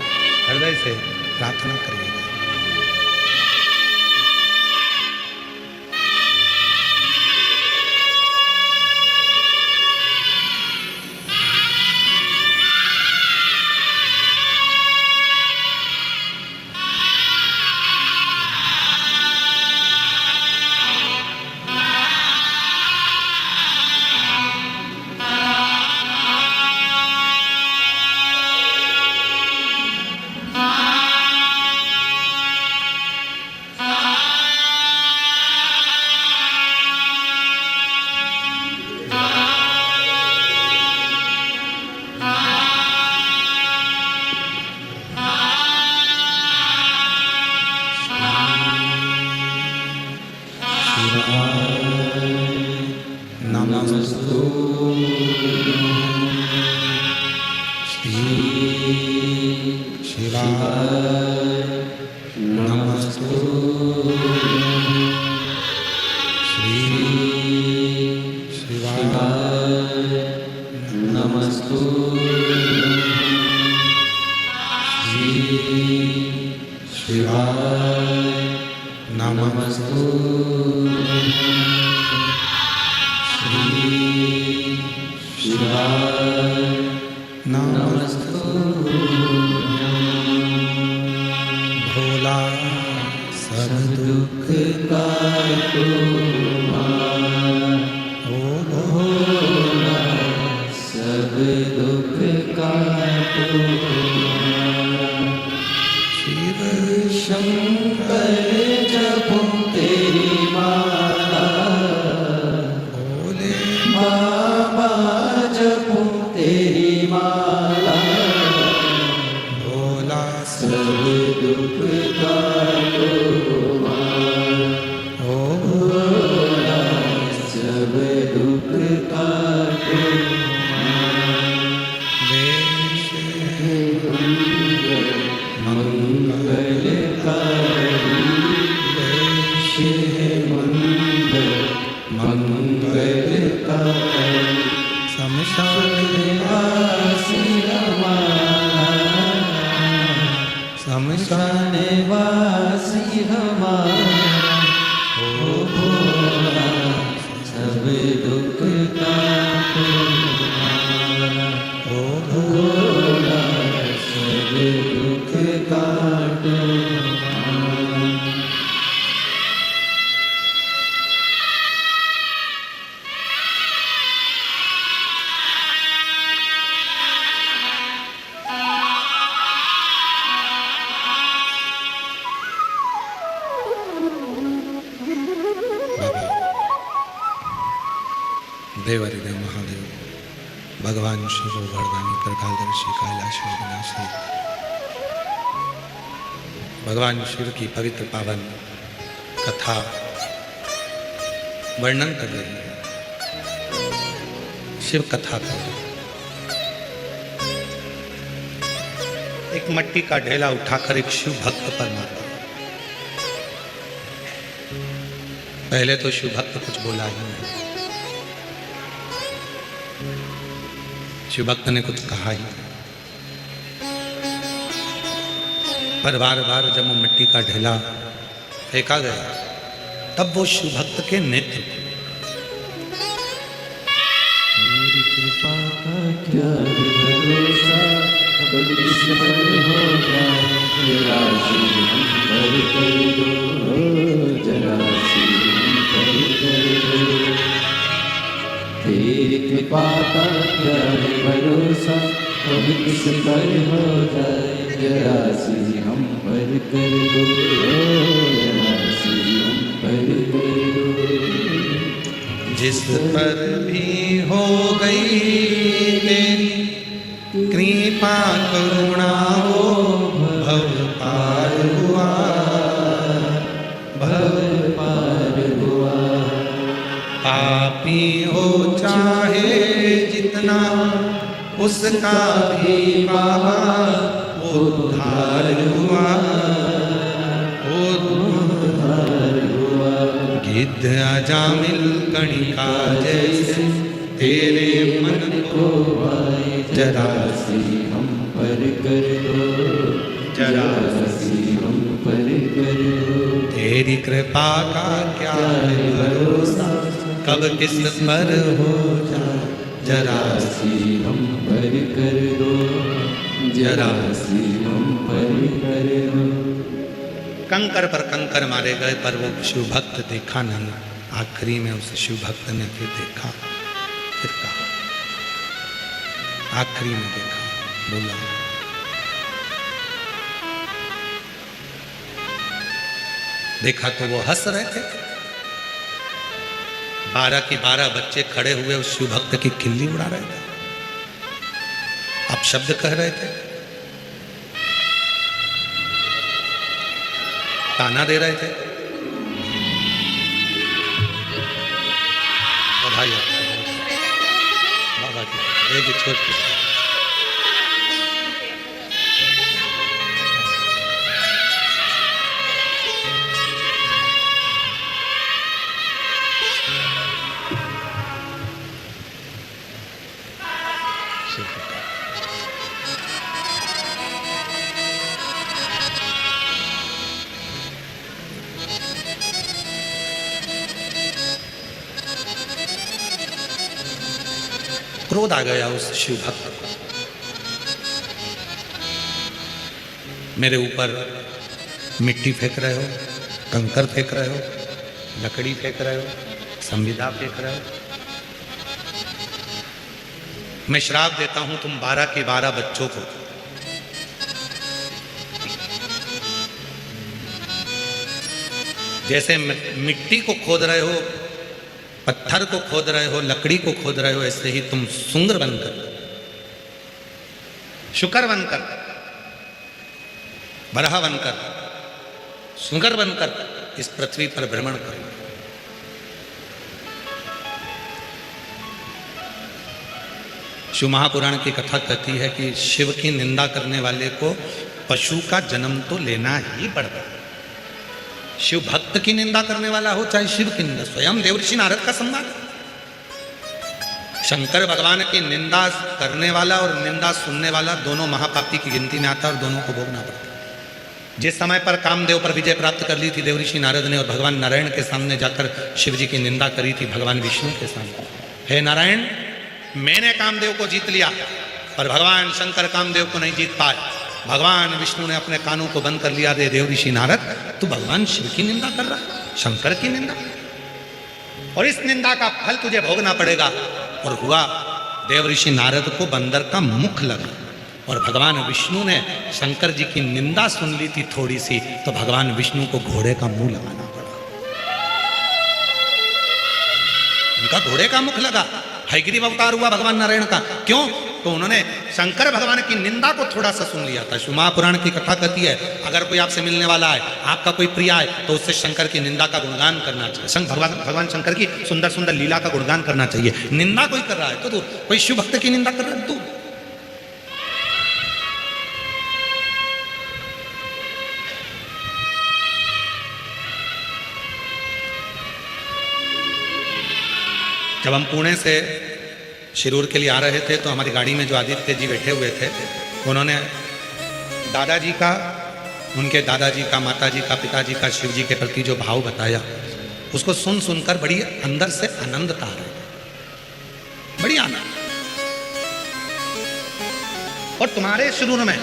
S1: हृदय से प्रार्थना करिएगा। नमस्तु शिवाय नमस्तु श्री शिवाय नमस्तु श्री शिवाय नमस्तु
S2: शिवाय
S1: भोला सब
S2: दुख का ओ भोला सब दुख का शिव शंकर जपो तेरी माला
S1: भोले
S2: बाबा जपो तेरी माला
S1: भोला
S2: सब दुख काटो
S1: ओ
S2: भोला सब दुख काटो
S1: देश
S2: मंगलकारी देश मंगलकारी
S1: शमशान
S2: वासी हमारा
S1: शमशान
S2: वासी हमारा ओ भोला सब दुख काटो
S1: ओ
S2: भोला सब दुख काटो
S1: देवारिदेव महादेव भगवान शिव वरदानी प्रकालदर्शी कैलाश विनाशी भगवान शिव की पवित्र पावन कथा वर्णन कर रही है। शिव कथा का एक मट्टी का ढेला उठाकर एक शिव भक्त पर मारा। पहले तो शिव भक्त कुछ बोला ही नहीं। शिव भक्त ने कुछ कहा ही नहीं। पर बार बार जब वो मिट्टी का ढेला फेंका गया तब वो शिव भक्त के नेत्र
S2: मेरी कृपा का क्या भरोसा अब किस पर हो जाए जरा सी हम पर कर दो जरा सी हम पर कर दो तेरी कृपा का क्या भरोसा अब किस पर हो जाए जरा सी हम पर कर दो जरा सी हम पर कर दो
S1: जिस पर भी हो गई तेरी कृपा करुणा वो भव पार हुआ भव
S2: पार हुआ
S1: पापी हो चाहे जितना उसका भी बाबा उद्धार हुआ
S2: उद्धार हुआ
S1: गिद्ध अजामिल कणिका जैसे तेरे मन को
S2: आए
S1: जरा
S2: सी हम पर कर दो
S1: जरा
S2: सी हम पर कर दो
S1: तेरी कृपा का क्या है भरोसा कब किस पर हो जाए जरा
S2: सी हम पर कर दो जरा सी हम पर कर दो
S1: कंकर पर कंकर मारे गए पर वो शिव भक्त देखा नहीं। आखिरी में उस शिव भक्त ने फिर देखा, फिर कहा, आखिरी में देखा, बोला देखा तो वो हंस रहे थे। 12 के 12 बच्चे खड़े हुए उस शिव भक्त की खिल्ली उड़ा रहे थे। आप शब्द कह रहे थे, ताना दे रहे थे। बधाई बाबा की एक छोटी क्रोध आ गया उस शिव भक्त को। मेरे ऊपर मिट्टी फेंक रहे हो, कंकर फेंक रहे हो, लकड़ी फेंक रहे हो, संविदा फेंक रहे हो। मैं श्राप देता हूं तुम 12 के 12 बच्चों को जैसे मिट्टी को खोद रहे हो, पत्थर को खोद रहे हो, लकड़ी को खोद रहे हो, ऐसे ही तुम सुंगर बनकर, शुकर बनकर, बरहा बनकर, सुंगर बनकर इस पृथ्वी पर भ्रमण करो। शिव महापुराण की कथा कहती है कि शिव की निंदा करने वाले को पशु का जन्म तो लेना ही पड़ता है। शिव भक्त की निंदा करने वाला हो चाहे शिव की निंदा, स्वयं देवर्षि नारद का संवाद। शंकर भगवान की निंदा करने वाला और निंदा सुनने वाला दोनों महापापी की गिनती में आता है और दोनों को भोगना पड़ता है। जिस समय पर कामदेव पर विजय प्राप्त कर ली थी देवर्षि नारद ने और भगवान नारायण के सामने जाकर शिव जी की निंदा करी थी, भगवान विष्णु के सामने, हे नारायण मैंने कामदेव को जीत लिया, पर भगवान शंकर कामदेव को नहीं जीत पाए। भगवान विष्णु ने अपने कानों को बंद कर लिया, देवर्षि नारद तू भगवान शिव की निंदा कर रहा, शंकर की निंदा, और इस निंदा का फल तुझे भोगना पड़ेगा। और हुआ, देवर्षि नारद को बंदर का मुख लगा और भगवान विष्णु ने शंकर जी की निंदा सुन ली थी थोड़ी सी, तो भगवान विष्णु को घोड़े का मुंह लगाना पड़ा। उनका घोड़े का मुख लगा। हयग्रीव अवतार हुआ भगवान नारायण का, क्यों? तो उन्होंने शंकर भगवान की निंदा को थोड़ा सा सुन लिया था। शिव महापुराण की कथा कहती है अगर कोई आपसे मिलने वाला है, आपका कोई प्रिय है, तो उससे शंकर की निंदा का गुणगान करना चाहिए। भगवान शंकर की सुंदर सुंदर लीला का गुणगान करना चाहिए। निंदा कोई कर रहा है तो तू कोई शिव भक्त की निंदा कर रहा है तू। जब हम पुणे से शिरूर के लिए आ रहे थे तो हमारी गाड़ी में जो आदित्य जी बैठे हुए थे, उन्होंने दादाजी का, उनके दादाजी का, माताजी का, पिताजी का शिव जी के प्रति जो भाव बताया, उसको सुन सुनकर बड़ी अंदर से आनंदता आ रही, बड़ी आनंद। और तुम्हारे शिरूर में,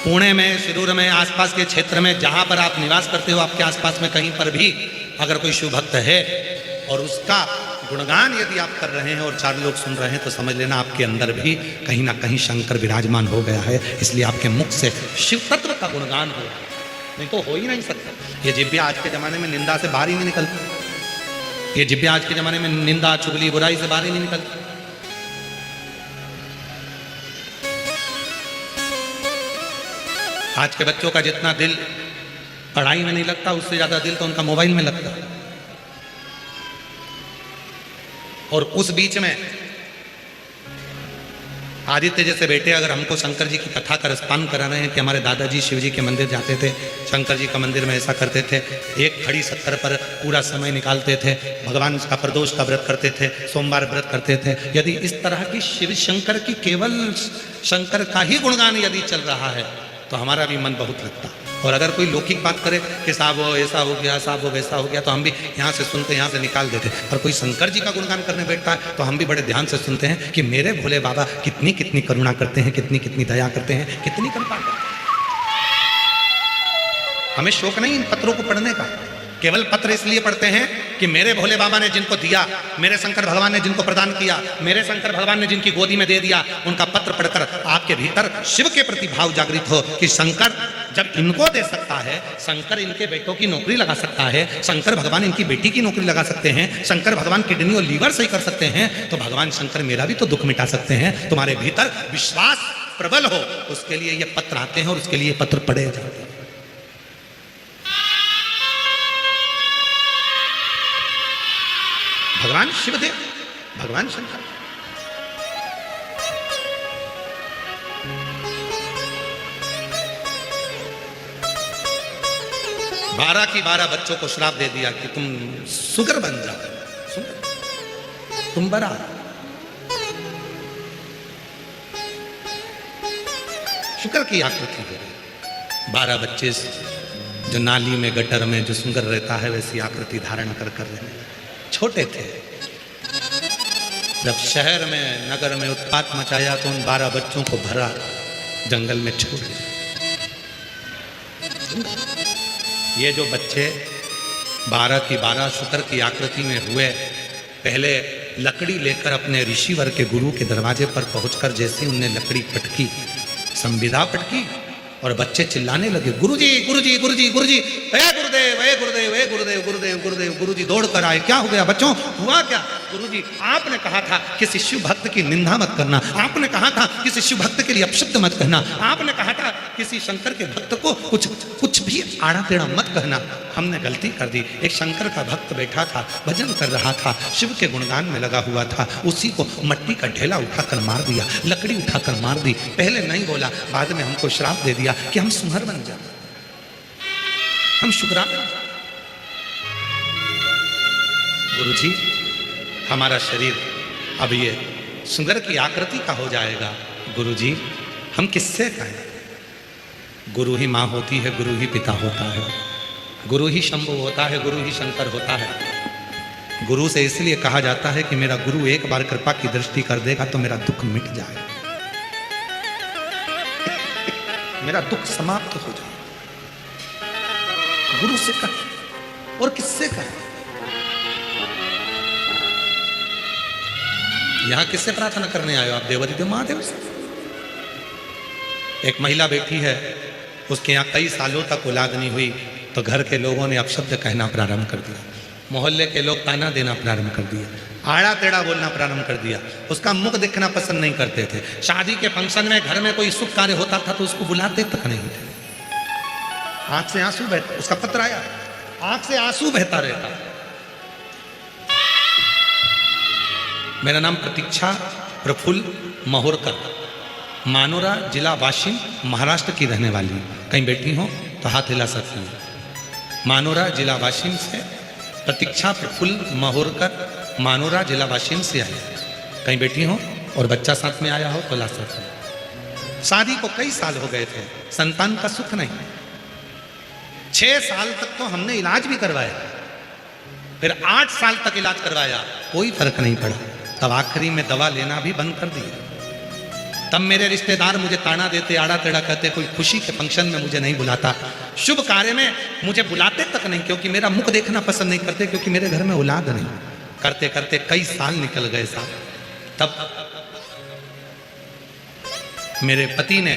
S1: पुणे में, शिरूर में, आसपास के क्षेत्र में जहां पर आप निवास करते हो, आपके आसपास में कहीं पर भी अगर कोई शिव भक्त है और उसका गुणगान यदि आप कर रहे हैं और 4 लोग सुन रहे हैं, तो समझ लेना आपके अंदर भी कहीं ना कहीं शंकर विराजमान हो गया है। इसलिए आपके मुख से शिव तत्व का गुणगान हो, नहीं तो हो ही नहीं सकता। ये जिब्या आज के जमाने में निंदा से बाहर ही नहीं निकलती। ये जिब्या आज के जमाने में निंदा, चुगली, बुराई से बाहर ही नहीं निकलती। आज के बच्चों का जितना दिल पढ़ाई में नहीं लगता, उससे ज्यादा दिल तो उनका मोबाइल में लगता है। और उस बीच में आदित्य जैसे बेटे अगर हमको शंकर जी की कथा का रसपान करा रहे हैं कि हमारे दादाजी शिव जी के मंदिर जाते थे, शंकर जी का मंदिर में ऐसा करते थे, एक खड़ी शक्कर पर पूरा समय निकालते थे, भगवान का प्रदोष का व्रत करते थे, सोमवार व्रत करते थे, यदि इस तरह की शिव शंकर की केवल शंकर का ही गुणगान यदि चल रहा है तो हमारा भी मन बहुत लगता। और अगर कोई लौकिक बात करे कि साहब वो ऐसा हो गया, साहब वो वैसा हो गया, तो हम भी यहाँ से सुनते, यहाँ से निकाल देते। और कोई शंकर जी का गुणगान करने बैठता है तो हम भी बड़े ध्यान से सुनते हैं कि मेरे भोले बाबा कितनी कितनी करुणा करते हैं, कितनी कितनी दया करते हैं, कितनी कृपा करते हैं। हमें शौक नहीं इन पत्रों को पढ़ने का, केवल पत्र इसलिए पढ़ते हैं कि मेरे भोले बाबा ने जिनको दिया, मेरे शंकर भगवान ने जिनको प्रदान किया, मेरे शंकर भगवान ने जिनकी गोदी में दे दिया, उनका पत्र पढ़कर आपके भीतर शिव के प्रति भाव जागृत हो कि शंकर जब इनको दे सकता है, शंकर इनके बेटों की नौकरी लगा सकता है, शंकर भगवान इनकी बेटी की नौकरी लगा सकते हैं, शंकर भगवान किडनी और लीवर सही कर सकते हैं, तो भगवान शंकर मेरा भी तो दुख मिटा सकते हैं। तुम्हारे भीतर विश्वास प्रबल हो, उसके लिए ये पत्र आते हैं और उसके लिए पत्र पढ़े जाते हैं। भगवान शिवदेव, भगवान शंकर, बारह की 12 बच्चों को श्राप दे दिया कि तुम सुगर बन जाओ, तुम बड़ा। शुक्र की आकृति है। 12 बच्चे जो नाली में, गटर में जो सुगर रहता है, वैसी आकृति धारण कर रहने, छोटे थे। जब शहर में नगर में उत्पात मचाया तो उन 12 बच्चों को भरा जंगल में छोड़ दिया। ये जो बच्चे 12 की 12 शुकर की आकृति में हुए, पहले लकड़ी लेकर अपने ऋषिवर के गुरु के दरवाजे पर पहुंचकर जैसे उनने लकड़ी पटकी, संविदा पटकी, और बच्चे चिल्लाने लगे, गुरुजी गुरुजी गुरुजी गुरुजी, ए गुरुदेव ए गुरुदेव ए गुरुदेव गुरुदेव गुरुदेव। गुरुजी दौड़ कर आए, क्या हो गया बच्चों, हुआ क्या? गुरुजी आपने कहा था कि शिशु भक्त की निंदा मत करना, आपने कहा था कि शिशु भक्त के लिए अपशब्द मत कहना, आपने कहा था किसी शंकर के भक्त को कुछ भी आड़ा टेढ़ा मत कहना। हमने गलती कर दी। एक शंकर का भक्त बैठा था, भजन कर रहा था, शिव के गुणगान में लगा हुआ था, उसी को मट्टी का ढेला उठाकर मार दिया, लकड़ी उठाकर मार दी। पहले नहीं बोला, बाद में हमको श्राप दे दिया कि हम सुहर बन जाए, हम शुक्रान। गुरुजी हमारा शरीर अब ये सुंदर की आकृति का हो जाएगा। गुरुजी हम किससे कहें? गुरु ही माँ होती है, गुरु ही पिता होता है, गुरु ही शंभु होता है, गुरु ही शंकर होता है। गुरु से इसलिए कहा जाता है कि मेरा गुरु एक बार कृपा की दृष्टि कर देगा तो मेरा दुख मिट जाए, मेरा दुख समाप्त हो जाए। गुरु से कहें और किससे कहें? यहां किससे प्रार्थना करने आए हो आप? देवरी देव महादेव से। एक महिला बैठी है, उसके यहाँ कई सालों तक औलाद नहीं हुई, तो घर के लोगों ने अपशब्द कहना प्रारंभ कर दिया, मोहल्ले के लोग ताना देना प्रारंभ कर दिया, आड़ा टेढ़ा बोलना प्रारंभ कर दिया, उसका मुख देखना पसंद नहीं करते थे। शादी के फंक्शन में घर में कोई शुभ कार्य होता था तो उसको बुलाते तक नहीं थे। आंख से आंसू बहता, उसका पत्र आया, आंख से आंसू बहता रहता। मेरा नाम प्रतीक्षा प्रफुल्ल महोरकर, मानोरा जिला वाशिम महाराष्ट्र की रहने वाली। कहीं बैठी हो तो हाथ हिला सकती है। मानोरा जिला वाशिम से प्रतीक्षा प्रफुल्ल महोरकर, मानोरा जिला वाशिम से आई। कहीं बैठी हो और बच्चा साथ में आया हो तो ला सकते हो। शादी को कई साल हो गए थे, संतान का सुख नहीं। 6 साल तक तो हमने इलाज भी करवाया, फिर 8 साल तक इलाज करवाया, कोई फर्क नहीं पड़ा। तब आखिरी में दवा लेना भी बंद कर दिया। तब मेरे रिश्तेदार मुझे ताना देते, आड़ा टेढ़ा कहते, कोई खुशी के फंक्शन में मुझे नहीं बुलाता, शुभ कार्य में मुझे बुलाते तक नहीं, क्योंकि मेरा मुख देखना पसंद नहीं करते, क्योंकि मेरे घर में औलाद नहीं। करते करते कई साल निकल गए साहब। तब मेरे पति ने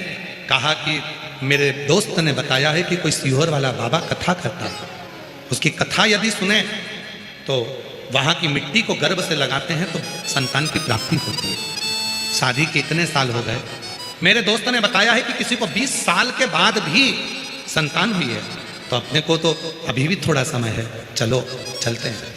S1: कहा कि मेरे दोस्त ने बताया है कि कोई सीहोर वाला बाबा कथा करता है, उसकी कथा यदि सुने तो वहाँ की मिट्टी को गर्भ से लगाते हैं तो संतान की प्राप्ति होती है। शादी के इतने साल हो गए, मेरे दोस्त ने बताया है कि किसी को 20 साल के बाद भी संतान हुई है, तो अपने को तो अभी भी थोड़ा समय है, चलो चलते हैं।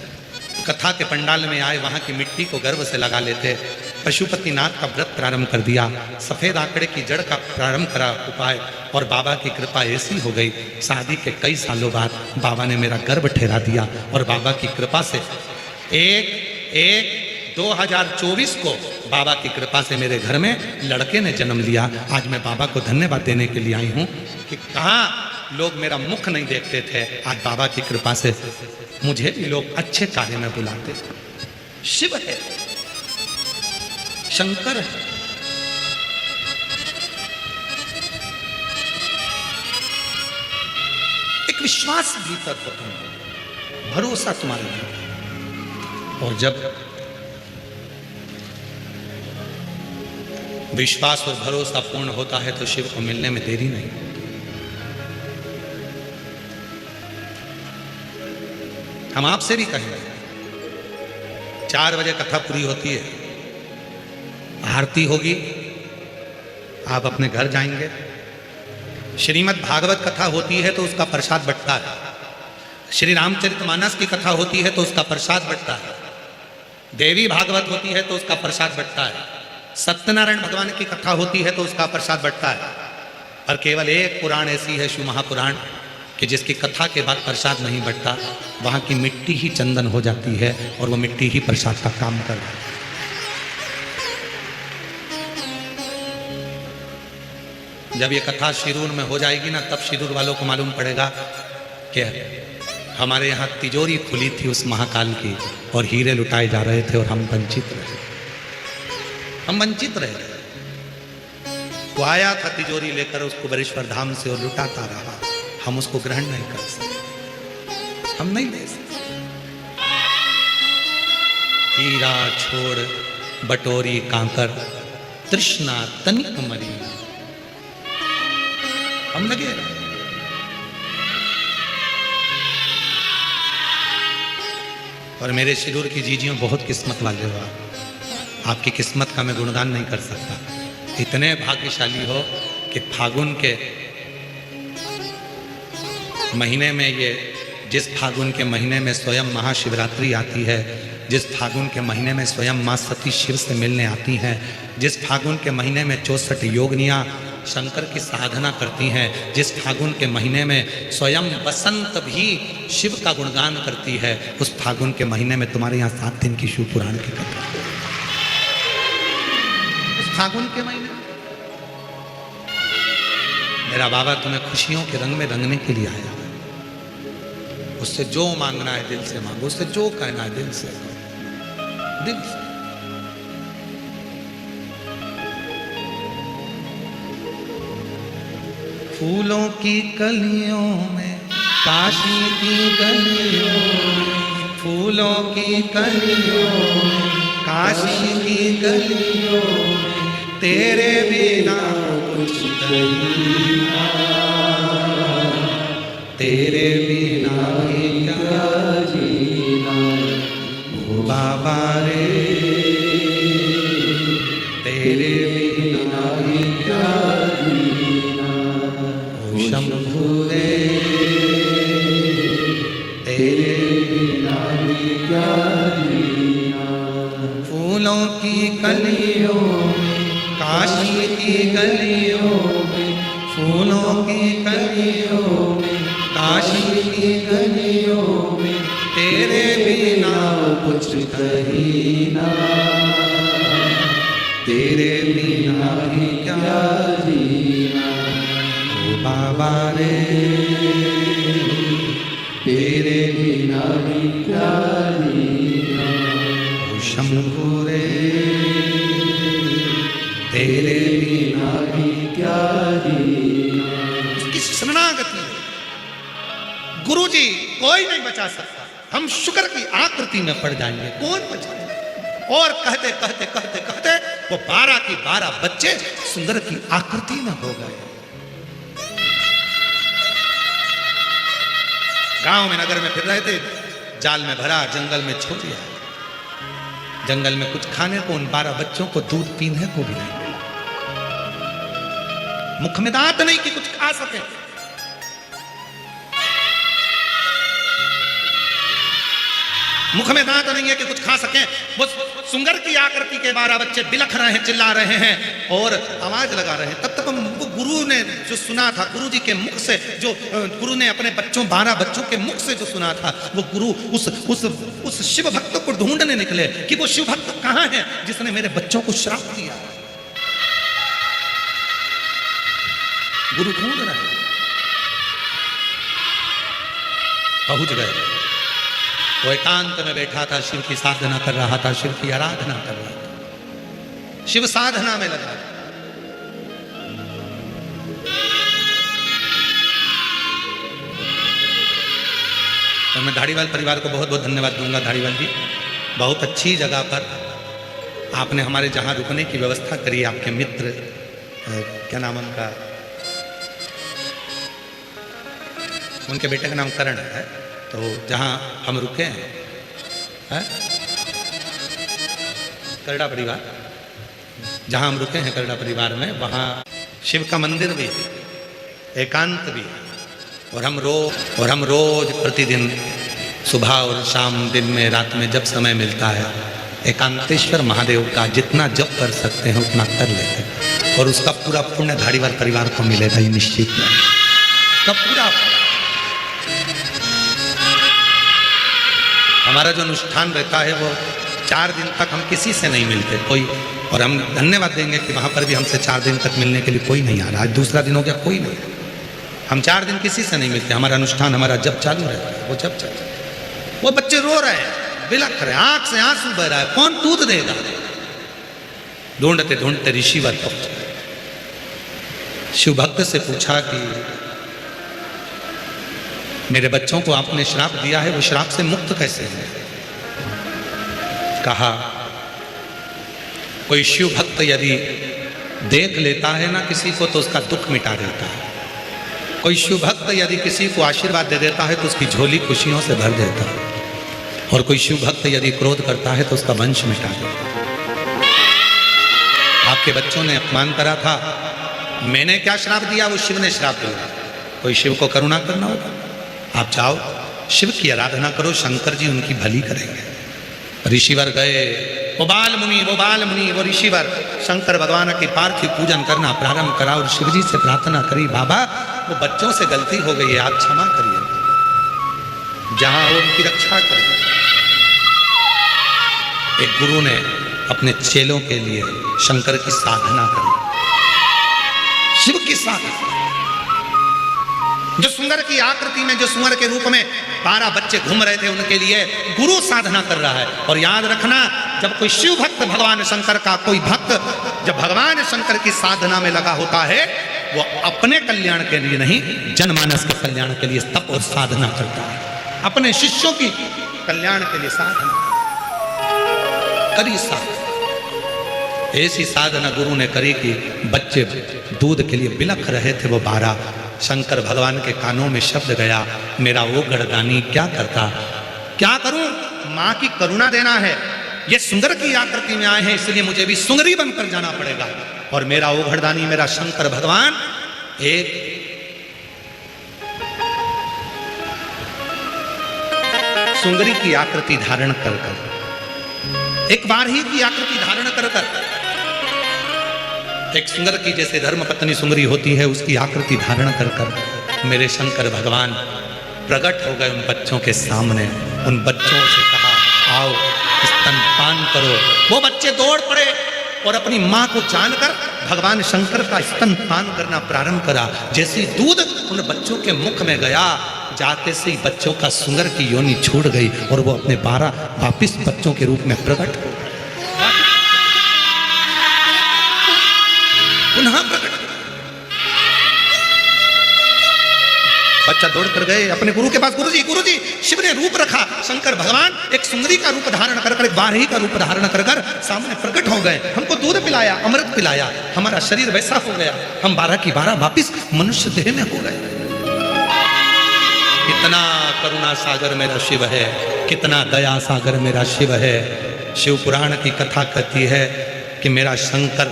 S1: कथा के पंडाल में आए, वहाँ की मिट्टी को गर्भ से लगा लेते। पशुपतिनाथ का व्रत प्रारंभ कर दिया, सफ़ेद आंकड़े की जड़ का प्रारंभ करा उपाय, और बाबा की कृपा ऐसी हो गई, शादी के कई सालों बाद बाबा ने मेरा गर्भ ठहरा दिया। और बाबा की कृपा से 1/1/2024 को बाबा की कृपा से मेरे घर में लड़के ने जन्म लिया। आज मैं बाबा को धन्यवाद देने के लिए आई हूँ कि कहाँ लोग मेरा मुख नहीं देखते थे, आज बाबा की कृपा से मुझे भी लोग अच्छे कार्य में बुलाते। शिव है, शंकर है, एक विश्वास भीतर हो, तुम भरोसा तुम्हारे भीतर। और जब विश्वास और भरोसा पूर्ण होता है तो शिव को मिलने में देरी नहीं। हम आपसे भी कहेंगे, 4 बजे कथा पूरी होती है, आरती होगी, आप अपने घर जाएंगे। श्रीमद् भागवत कथा होती है तो उसका प्रसाद बंटता है, श्री रामचरितमानस की कथा होती है तो उसका प्रसाद बंटता है, देवी भागवत होती है तो उसका प्रसाद बंटता है, सत्यनारायण भगवान की कथा होती है तो उसका प्रसाद बंटता है। और केवल एक पुराण ऐसी है, शिव महापुराण, कि जिसकी कथा के बाद प्रसाद नहीं बंटता, वहाँ की मिट्टी ही चंदन हो जाती है और वो मिट्टी ही प्रसाद का काम कर रही है। जब ये कथा शिरूर में हो जाएगी ना, तब शिरूर वालों को मालूम पड़ेगा कि हमारे यहाँ तिजोरी खुली थी उस महाकाल की और हीरे लुटाए जा रहे थे और हम वंचित रहे। हम वंचित रह गए। वो आया था तिजोरी लेकर उसको बरेश्वर धाम से और लुटाता रहा, हम उसको ग्रहण नहीं कर सके, हम नहीं ले सके। हीरा छोड़ बटोरी कांकर, तृष्णा तनिक मरी, हम लगे रहे। और मेरे शिरूर की जीजियों बहुत किस्मत वाले हो आप। आपकी किस्मत का मैं गुणगान नहीं कर सकता। इतने भाग्यशाली हो कि फागुन के महीने में, ये जिस फागुन के महीने में स्वयं महाशिवरात्रि आती है, जिस फागुन के महीने में स्वयं माँ सती शिव से मिलने आती हैं, जिस फागुन के महीने में 64 योगनियाँ शंकर की साधना करती हैं, जिस फागुन के महीने में स्वयं बसंत भी शिव का गुणगान करती है, उस फागुन के महीने में तुम्हारे यहाँ 7 दिन की शिव पुराण की कथा। उस फागुन के महीने मेरा बाबा तुम्हें खुशियों के रंग में रंगने के लिए आया है। उससे जो मांगना है दिल से मांगो, उससे जो कहना है दिल से कहो, दिल से। फूलों की कलियों में, काशी की गलियों में, फूलों की कलियों में, काशी की गलियों में, तेरे बिना कुछ नहीं, तेरे बिना भी क्या जीना, ओ बाबा रे, तेरे बिना भी क्या जीना, ओ शंभू रे, तेरे बिना भी क्या जीना। फूलों की कलियों में, काशी की गलियों में, फूलों की कलियों में, काशी की गलियों में, तेरे बिना कुछ कहीं ना, तेरे बिना भी क्या जीना, ओ बाबा रे, तेरे बिना भी क्या जीना, ओ शंभू रे, तेरे बिना भी क्या जीना। उसकी शरणागति गुरु जी कोई नहीं बचा सकता। हम शुक्र की आकृति में पड़ जाएंगे, कौन बचाएगा। और कहते कहते कहते कहते वो 12 की 12 बच्चे सुंदर की आकृति में हो गए। गांव में नगर में फिर रहे थे, जाल में भरा, जंगल में छोड़ दिया। जंगल में कुछ खाने को उन 12 बच्चों को दूध पीने को भी नहीं मिला। मुख में दांत नहीं कि कुछ खा सके। मुख में दांत नहीं है कि कुछ खा सकें। वो सुंदर की आकृति के 12 बच्चे बिलख रहे हैं, चिल्ला रहे हैं और आवाज लगा रहे हैं। तब तक हमको गुरु ने जो सुना था, गुरु जी के मुख से जो गुरु ने अपने बच्चों 12 बच्चों के मुख से जो सुना था, वो गुरु उस शिव भक्त को ढूंढने निकले कि वो शिव भक्त कहाँ है जिसने मेरे बच्चों को श्राप दिया। गुरु ढूंढ रहे हैं, पहुंच गए। वो एकांत में बैठा था, शिव की साधना कर रहा था, शिव की आराधना कर रहा था, शिव साधना में लगा। तो मैं धारीवाल परिवार को बहुत बहुत धन्यवाद दूंगा। धारीवाल जी, बहुत अच्छी जगह पर आपने हमारे जहां रुकने की व्यवस्था करी। आपके मित्र, क्या नाम उनका, उनके बेटे का नाम करण है। तो जहाँ हम रुके हैं, करड़ा परिवार, जहाँ हम रुके हैं करड़ा परिवार में, वहाँ शिव का मंदिर भी है, एकांत भी है। और हम रोज प्रतिदिन सुबह और शाम, दिन में, रात में जब समय मिलता है, एकांतेश्वर महादेव का जितना जप कर सकते हैं उतना कर लेते हैं। और उसका पूरा पुण्य धारीवाल परिवार को मिलेगा, ये निश्चित है। उसका पूरा हमारा जो अनुष्ठान रहता है वो 4 दिन तक हम किसी से नहीं मिलते कोई। और हम धन्यवाद देंगे कि वहाँ पर भी हमसे 4 दिन तक मिलने के लिए कोई नहीं आ रहा। आज दूसरा दिन हो गया, कोई नहीं। हम 4 दिन किसी से नहीं मिलते। हमारा अनुष्ठान, हमारा जब चालू रहता है, वो जब चल रहा है। वो बच्चे रो रहे हैं, बिलख रहे हैं, आंख से आंसू बह रहा है, कौन दूध देगा। ढूंढते ढूंढते ऋषिवर पहुंचे। शिव भक्त से पूछा कि मेरे बच्चों को आपने श्राप दिया है, वो श्राप से मुक्त कैसे है? कहा कोई शिव भक्त यदि देख लेता है ना किसी को तो उसका दुख मिटा देता है। कोई शिव भक्त यदि किसी को आशीर्वाद दे देता है तो उसकी झोली खुशियों से भर देता है। और कोई शिव भक्त यदि क्रोध करता है तो उसका वंश मिटा देता है। आपके बच्चों ने अपमान करा था, मैंने क्या श्राप दिया? वो शिव ने श्राप दिया। कोई शिव को करुणा करना होगा, आप जाओ शिव की आराधना करो, शंकर जी उनकी भली करेंगे। ऋषिवर गए, वो बाल मुनि वो ऋषिवर शंकर भगवान की पार्थिव पूजन करना प्रारंभ करा और शिव जी से प्रार्थना करी, बाबा वो बच्चों से गलती हो गई है, आप क्षमा करिए, जहां हो उनकी रक्षा करिए। एक गुरु ने अपने चेलों के लिए शंकर की साधना करी, शिव की साधना। जो सुंदर की आकृति में, जो सुअर के रूप में 12 बच्चे घूम रहे थे, उनके लिए गुरु साधना कर रहा है। और याद रखना, जब कोई शिव भक्त भगवान शंकर का कोई भक्त जब भगवान शंकर की साधना में लगा होता है, वो अपने कल्याण के लिए नहीं, जनमानस के कल्याण के लिए तप और साधना करता है। अपने शिष्यों की कल्याण के लिए साधना करी। ऐसी साधना गुरु ने करी कि बच्चे दूध के लिए बिलख रहे थे, वो 12। शंकर भगवान के कानों में शब्द गया, मेरा वो गढ़दानी क्या करता? क्या करूं? मां की करुणा देना है। ये सुंदर की आकृति में आए हैं, इसलिए मुझे भी सुंदरी बनकर जाना पड़ेगा। और मेरा वो गढ़दानी, मेरा शंकर भगवान एक सुंदरी की आकृति धारण कर एक बारही की आकृति धारण कर एक सुंदर की जैसे धर्म पत्नी सुंदरी होती है, उसकी आकृति धारण कर मेरे शंकर भगवान प्रकट हो गए उन बच्चों के सामने। उन बच्चों से कहा, आओ स्तनपान करो। वो बच्चे दौड़ पड़े और अपनी मां को जानकर भगवान शंकर का स्तनपान करना प्रारंभ करा। जैसे दूध उन बच्चों के मुख में गया, जाते से ही बच्चों का सुंदर की योनि छूट गई और वो अपने 12 वापिस बच्चों के रूप में प्रकट हो गए, पुनः प्रकट। बच्चा दौड़ कर गए अपने गुरु के पास, गुरुजी शिव ने रूप रखा। शंकर भगवान एक सुंदरी का रूप धारण कर एक बारही का रूप धारण कर सामने प्रकट हो गए। हमको दूध पिलाया, अमृत पिलाया, हमारा शरीर वैसा हो गया, हम 12 की 12 वापिस मनुष्य देह में हो गए। कितना करुणा सागर मेरा शिव है, कितना दया सागर मेरा शिव है। शिव पुराण की कथा कहती है कि मेरा शंकर,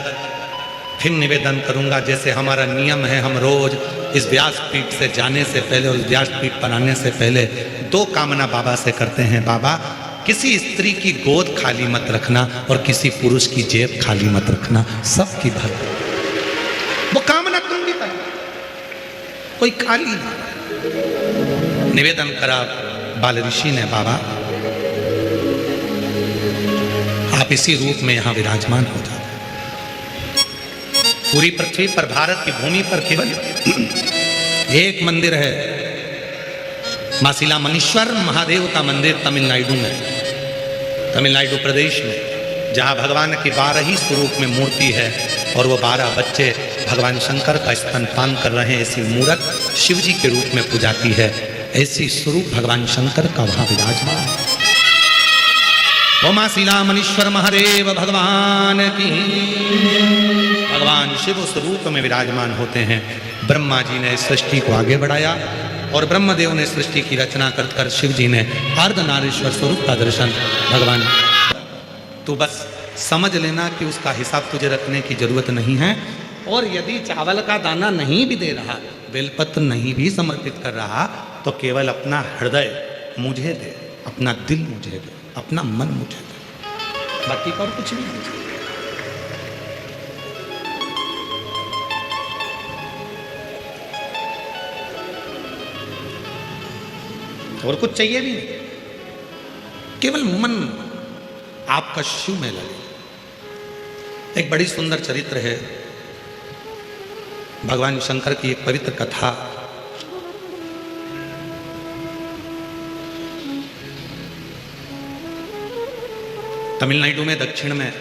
S1: फिर निवेदन करूंगा जैसे हमारा नियम है, हम रोज इस व्यासपीठ से जाने से पहले और व्यासपीठ पर आने से पहले 2 कामना बाबा से करते हैं। बाबा, किसी स्त्री की गोद खाली मत रखना और किसी पुरुष की जेब खाली मत रखना, सबकी भर। वो कामना तुम भी कर, कोई खाली ना। निवेदन करा बाल ऋषि ने, बाबा आप इसी रूप में यहां विराजमान हो जाओ। पूरी पृथ्वी पर, भारत की भूमि पर केवल एक मंदिर है, मासिला मनीश्वर महादेव का मंदिर तमिलनाडु में, तमिलनाडु प्रदेश में, जहां भगवान की 12 ही स्वरूप में मूर्ति है और वो 12 बच्चे भगवान शंकर का स्तनपान कर रहे हैं। ऐसी मूर्त शिव जी के रूप में पूजाती है, ऐसी स्वरूप भगवान शंकर का वहां विराजमान है। ओ मासिला मनीश्वर महादेव भगवान की, भगवान शिव स्वरूप में विराजमान होते हैं। ब्रह्मा जी ने सृष्टि को आगे बढ़ाया और ब्रह्मदेव ने सृष्टि की रचना कर कर शिव जी ने अर्धनारीश्वर स्वरूप का दर्शन भगवान। तो बस समझ लेना कि उसका हिसाब तुझे रखने की जरूरत नहीं है। और यदि चावल का दाना नहीं भी दे रहा, बेलपत्र नहीं भी समर्पित कर रहा, तो केवल अपना हृदय मुझे दे, अपना दिल मुझे दे, अपना मन मुझे दे, बाकी का और कुछ भी नहीं। और कुछ चाहिए भी नहीं, केवल मन आपका शिव में लगे। एक बड़ी सुंदर चरित्र है भगवान शंकर की, एक पवित्र कथा। तमिलनाडु में, दक्षिण में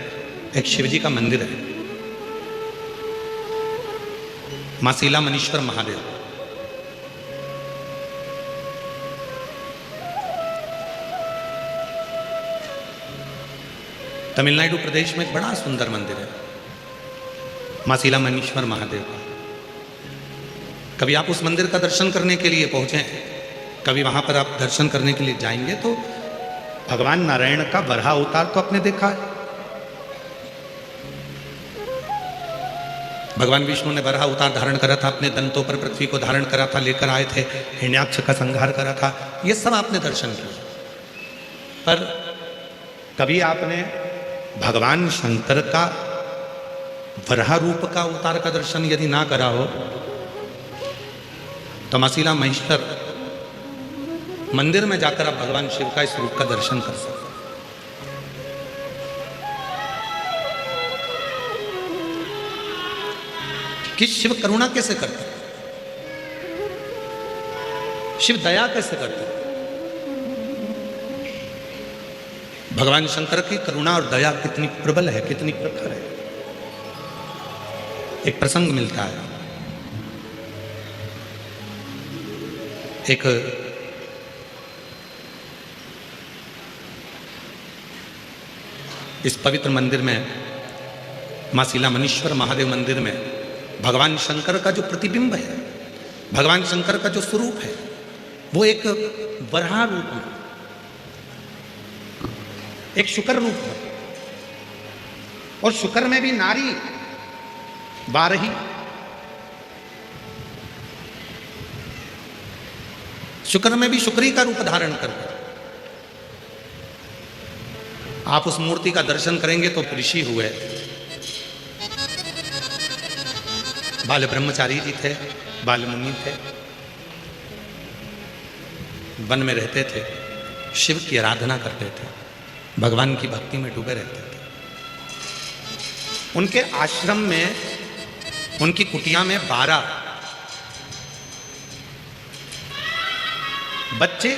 S1: एक शिवजी का मंदिर है, मासीला मनीश्वर महादेव। तमिलनाडु प्रदेश में एक बड़ा सुंदर मंदिर है मासीला मनीश्वर महादेव का। कभी आप उस मंदिर का दर्शन करने के लिए पहुंचे, कभी वहां पर आप दर्शन करने के लिए जाएंगे तो भगवान नारायण का वराह अवतार तो आपने देखा है। भगवान विष्णु ने वराह अवतार धारण करा था, अपने दंतों पर पृथ्वी को धारण करा था, लेकर आए थे, हिरण्याक्ष का संहार करा था, ये सब आपने दर्शन किया। पर कभी आपने भगवान शंकर का वराह रूप का अवतार का दर्शन यदि ना करा हो तो मासीला महेश्वर मंदिर में जाकर आप भगवान शिव का इस रूप का दर्शन कर सकते। कि शिव करुणा कैसे करते, शिव दया कैसे करते। भगवान शंकर की करुणा और दया कितनी प्रबल है, कितनी प्रखर है। एक प्रसंग मिलता है, एक इस पवित्र मंदिर में, मासीला मनीश्वर महादेव मंदिर में भगवान शंकर का जो प्रतिबिंब है, भगवान शंकर का जो स्वरूप है, वो एक वराह रूप है, एक शुकर रूप है। और शुकर में भी नारी बारही, शुकर में भी शुक्री का रूप धारण करके आप उस मूर्ति का दर्शन करेंगे तो ऋषि हुए, बाल ब्रह्मचारी जी थे, बाल मुनि थे, वन में रहते थे, शिव की आराधना करते थे, भगवान की भक्ति में डूबे रहते थे। उनके आश्रम में, उनकी कुटिया में 12 बच्चे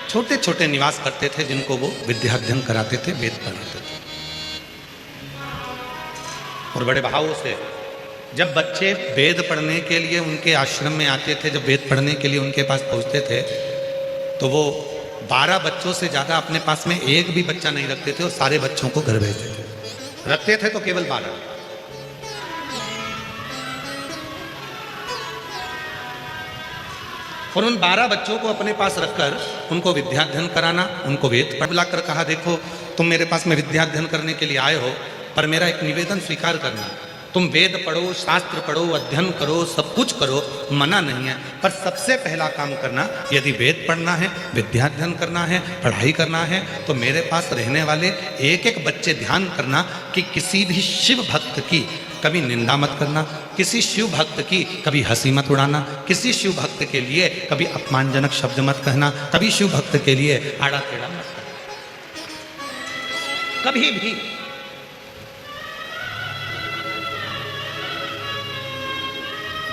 S1: छोटे छोटे निवास करते थे, जिनको वो विद्याध्ययन कराते थे, वेद पढ़ाते थे। और बड़े भावों से जब बच्चे वेद पढ़ने के लिए उनके आश्रम में आते थे, जब वेद पढ़ने के लिए उनके पास पहुंचते थे, तो वो 12 बच्चों से ज्यादा अपने पास में एक भी बच्चा नहीं रखते थे और सारे बच्चों को घर भेजते थे। रखते थे तो केवल 12। और उन 12 बच्चों को अपने पास रखकर उनको विद्याध्ययन कराना, उनको वेद पढ़ बुलाकर कहा, देखो तुम मेरे पास में विद्याध्ययन करने के लिए आए हो, पर मेरा एक निवेदन स्वीकार करना, तुम वेद पढ़ो, शास्त्र पढ़ो, अध्ययन करो, सब कुछ करो, मना नहीं है, पर सबसे पहला काम करना, यदि वेद पढ़ना है, विद्याध्ययन करना है, पढ़ाई करना है, तो मेरे पास रहने वाले एक एक बच्चे ध्यान करना कि किसी भी शिव भक्त की कभी निंदा मत करना, किसी शिव भक्त की कभी हंसी मत उड़ाना, किसी शिव भक्त के लिए कभी अपमानजनक शब्द मत कहना, कभी शिव भक्त के लिए आड़ा टेढ़ा मत करना, कभी भी।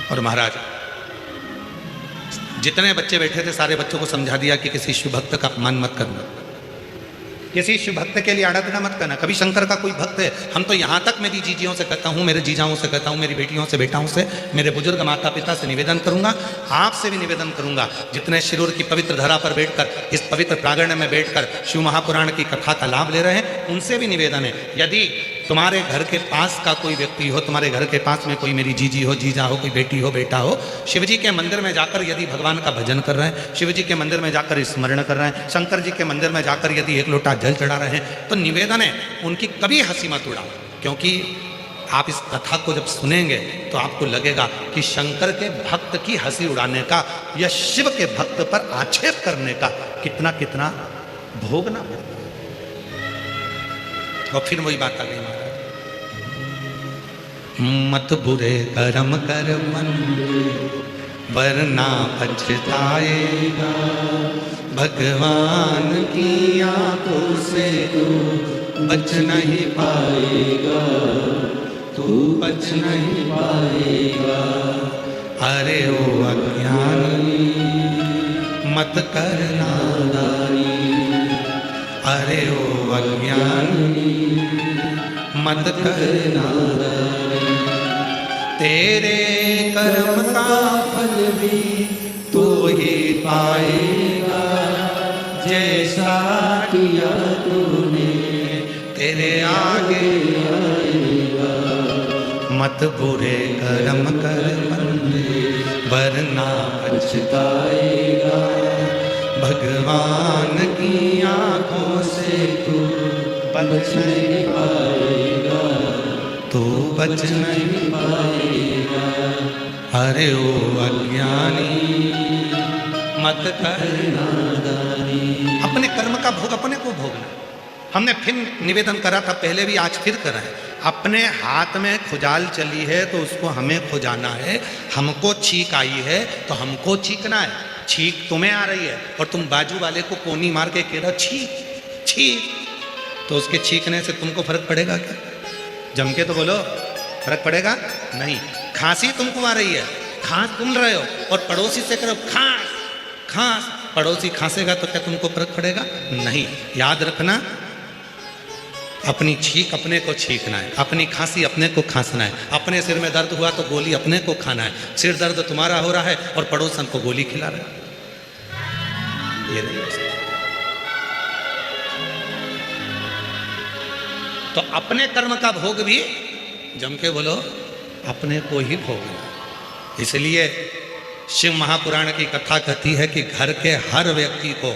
S1: और महाराज जितने बच्चे बैठे थे सारे बच्चों को समझा दिया कि किसी शिव भक्त का अपमान मत करना, किसी शिव भक्त के लिए आड़ा टेढ़ा मत करना। कभी शंकर का कोई भक्त है, हम तो यहाँ तक मेरी जीजियों से कहता हूँ, मेरे जीजाओं से कहता हूँ, मेरी बेटियों से, बेटाओं से, मेरे बुजुर्ग माता पिता से निवेदन करूंगा, आपसे भी निवेदन करूंगा, जितने शिरूर की पवित्र धरा पर बैठकर, इस पवित्र प्रांगण में बैठकर शिव महापुराण की कथा का लाभ ले रहे हैं, उनसे भी निवेदन है, यदि तुम्हारे घर के पास का कोई व्यक्ति हो, तुम्हारे घर के पास में कोई मेरी जीजी हो, जीजा हो, कोई बेटी हो, बेटा हो, शिवजी के मंदिर में जाकर यदि भगवान का भजन कर रहे हैं, शिवजी के मंदिर में जाकर स्मरण कर रहे हैं, शंकर जी के मंदिर में जाकर यदि एक लोटा जल चढ़ा रहे हैं, तो निवेदन है उनकी कभी हंसी मत उड़ाओ, क्योंकि आप इस कथा को जब सुनेंगे तो आपको लगेगा कि शंकर के भक्त की हंसी उड़ाने का या शिव के भक्त पर आक्षेप करने का कितना कितना भोगना पड़ता। और फिर वही बात आ गई महाराज, मत बुरे कर्म कर मन वरना पछताएगा, भगवान की आंखों से तू बच नहीं पाएगा, तू बच नहीं पाएगा। अरे ओ अज्ञानी मत कर नादानी, अरे ओ अज्ञानी मत करना, तेरे कर्म का
S2: फल भी तू ही पाएगा, जैसा किया तूने
S1: तेरे आगे
S2: आएगा।
S1: मत बुरे कर्म कर बंदे, वरना
S2: पछताएगा,
S1: भगवान की आंखों से तू बच नहीं
S2: पाएगा,
S1: तू बच नहीं
S2: पाएगा।
S1: अरे ओ अज्ञानी मत कर
S2: नादानी,
S1: अपने कर्म का भोग अपने को भोगना। हमने फिर निवेदन करा था पहले भी, आज फिर करा है। अपने हाथ में खुजाल चली है तो उसको हमें खुजाना है। हमको छींक आई है तो हमको छींकना है। छींक तुम्हें आ रही है और तुम बाजू वाले को कोनी मार के कह रहे हो छींक छींक, तो उसके छींकने से तुमको फर्क पड़ेगा क्या? जम के तो बोलो, फर्क पड़ेगा नहीं। खांसी तुमको आ रही है, खांस तुम रहे हो और पड़ोसी से करो खांस खांस, पड़ोसी खांसेगा तो क्या तुमको फर्क पड़ेगा? नहीं। याद रखना, अपनी छींक अपने को छींकना है, अपनी खांसी अपने को खांसना है, अपने सिर में दर्द हुआ तो गोली अपने को खाना है। सिर दर्द तुम्हारा हो रहा है और पड़ोसन को गोली खिला रहा है, ये नहीं हो सकता। तो अपने कर्म का भोग भी जम के बोलो अपने को ही भोगना। इसलिए शिव महापुराण की कथा कहती है कि घर के हर व्यक्ति को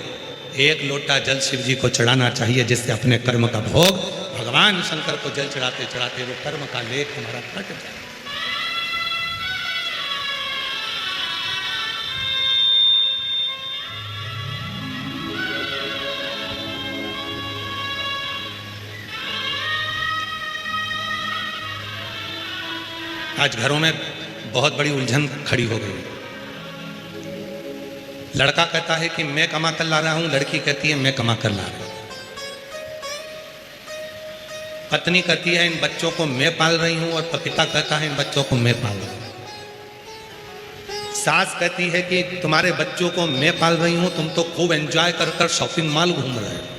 S1: एक लोटा जल शिव जी को चढ़ाना चाहिए, जिससे अपने कर्म का भोग भगवान शंकर को जल चढ़ाते चढ़ाते वो कर्म का लेख हमारा कट जाए। आज घरों में बहुत बड़ी उलझन खड़ी हो गई। लड़का कहता है कि मैं कमा कर ला रहा हूं, लड़की कहती है मैं कमा कर ला रहा हूं। पत्नी कहती है इन बच्चों को मैं पाल रही हूं और पिता कहता है इन बच्चों को मैं पाल रहा हूं। सास कहती है कि तुम्हारे बच्चों को मैं पाल रही हूं, तुम तो खूब एंजॉय कर कर शॉपिंग मॉल घूम रहे हो।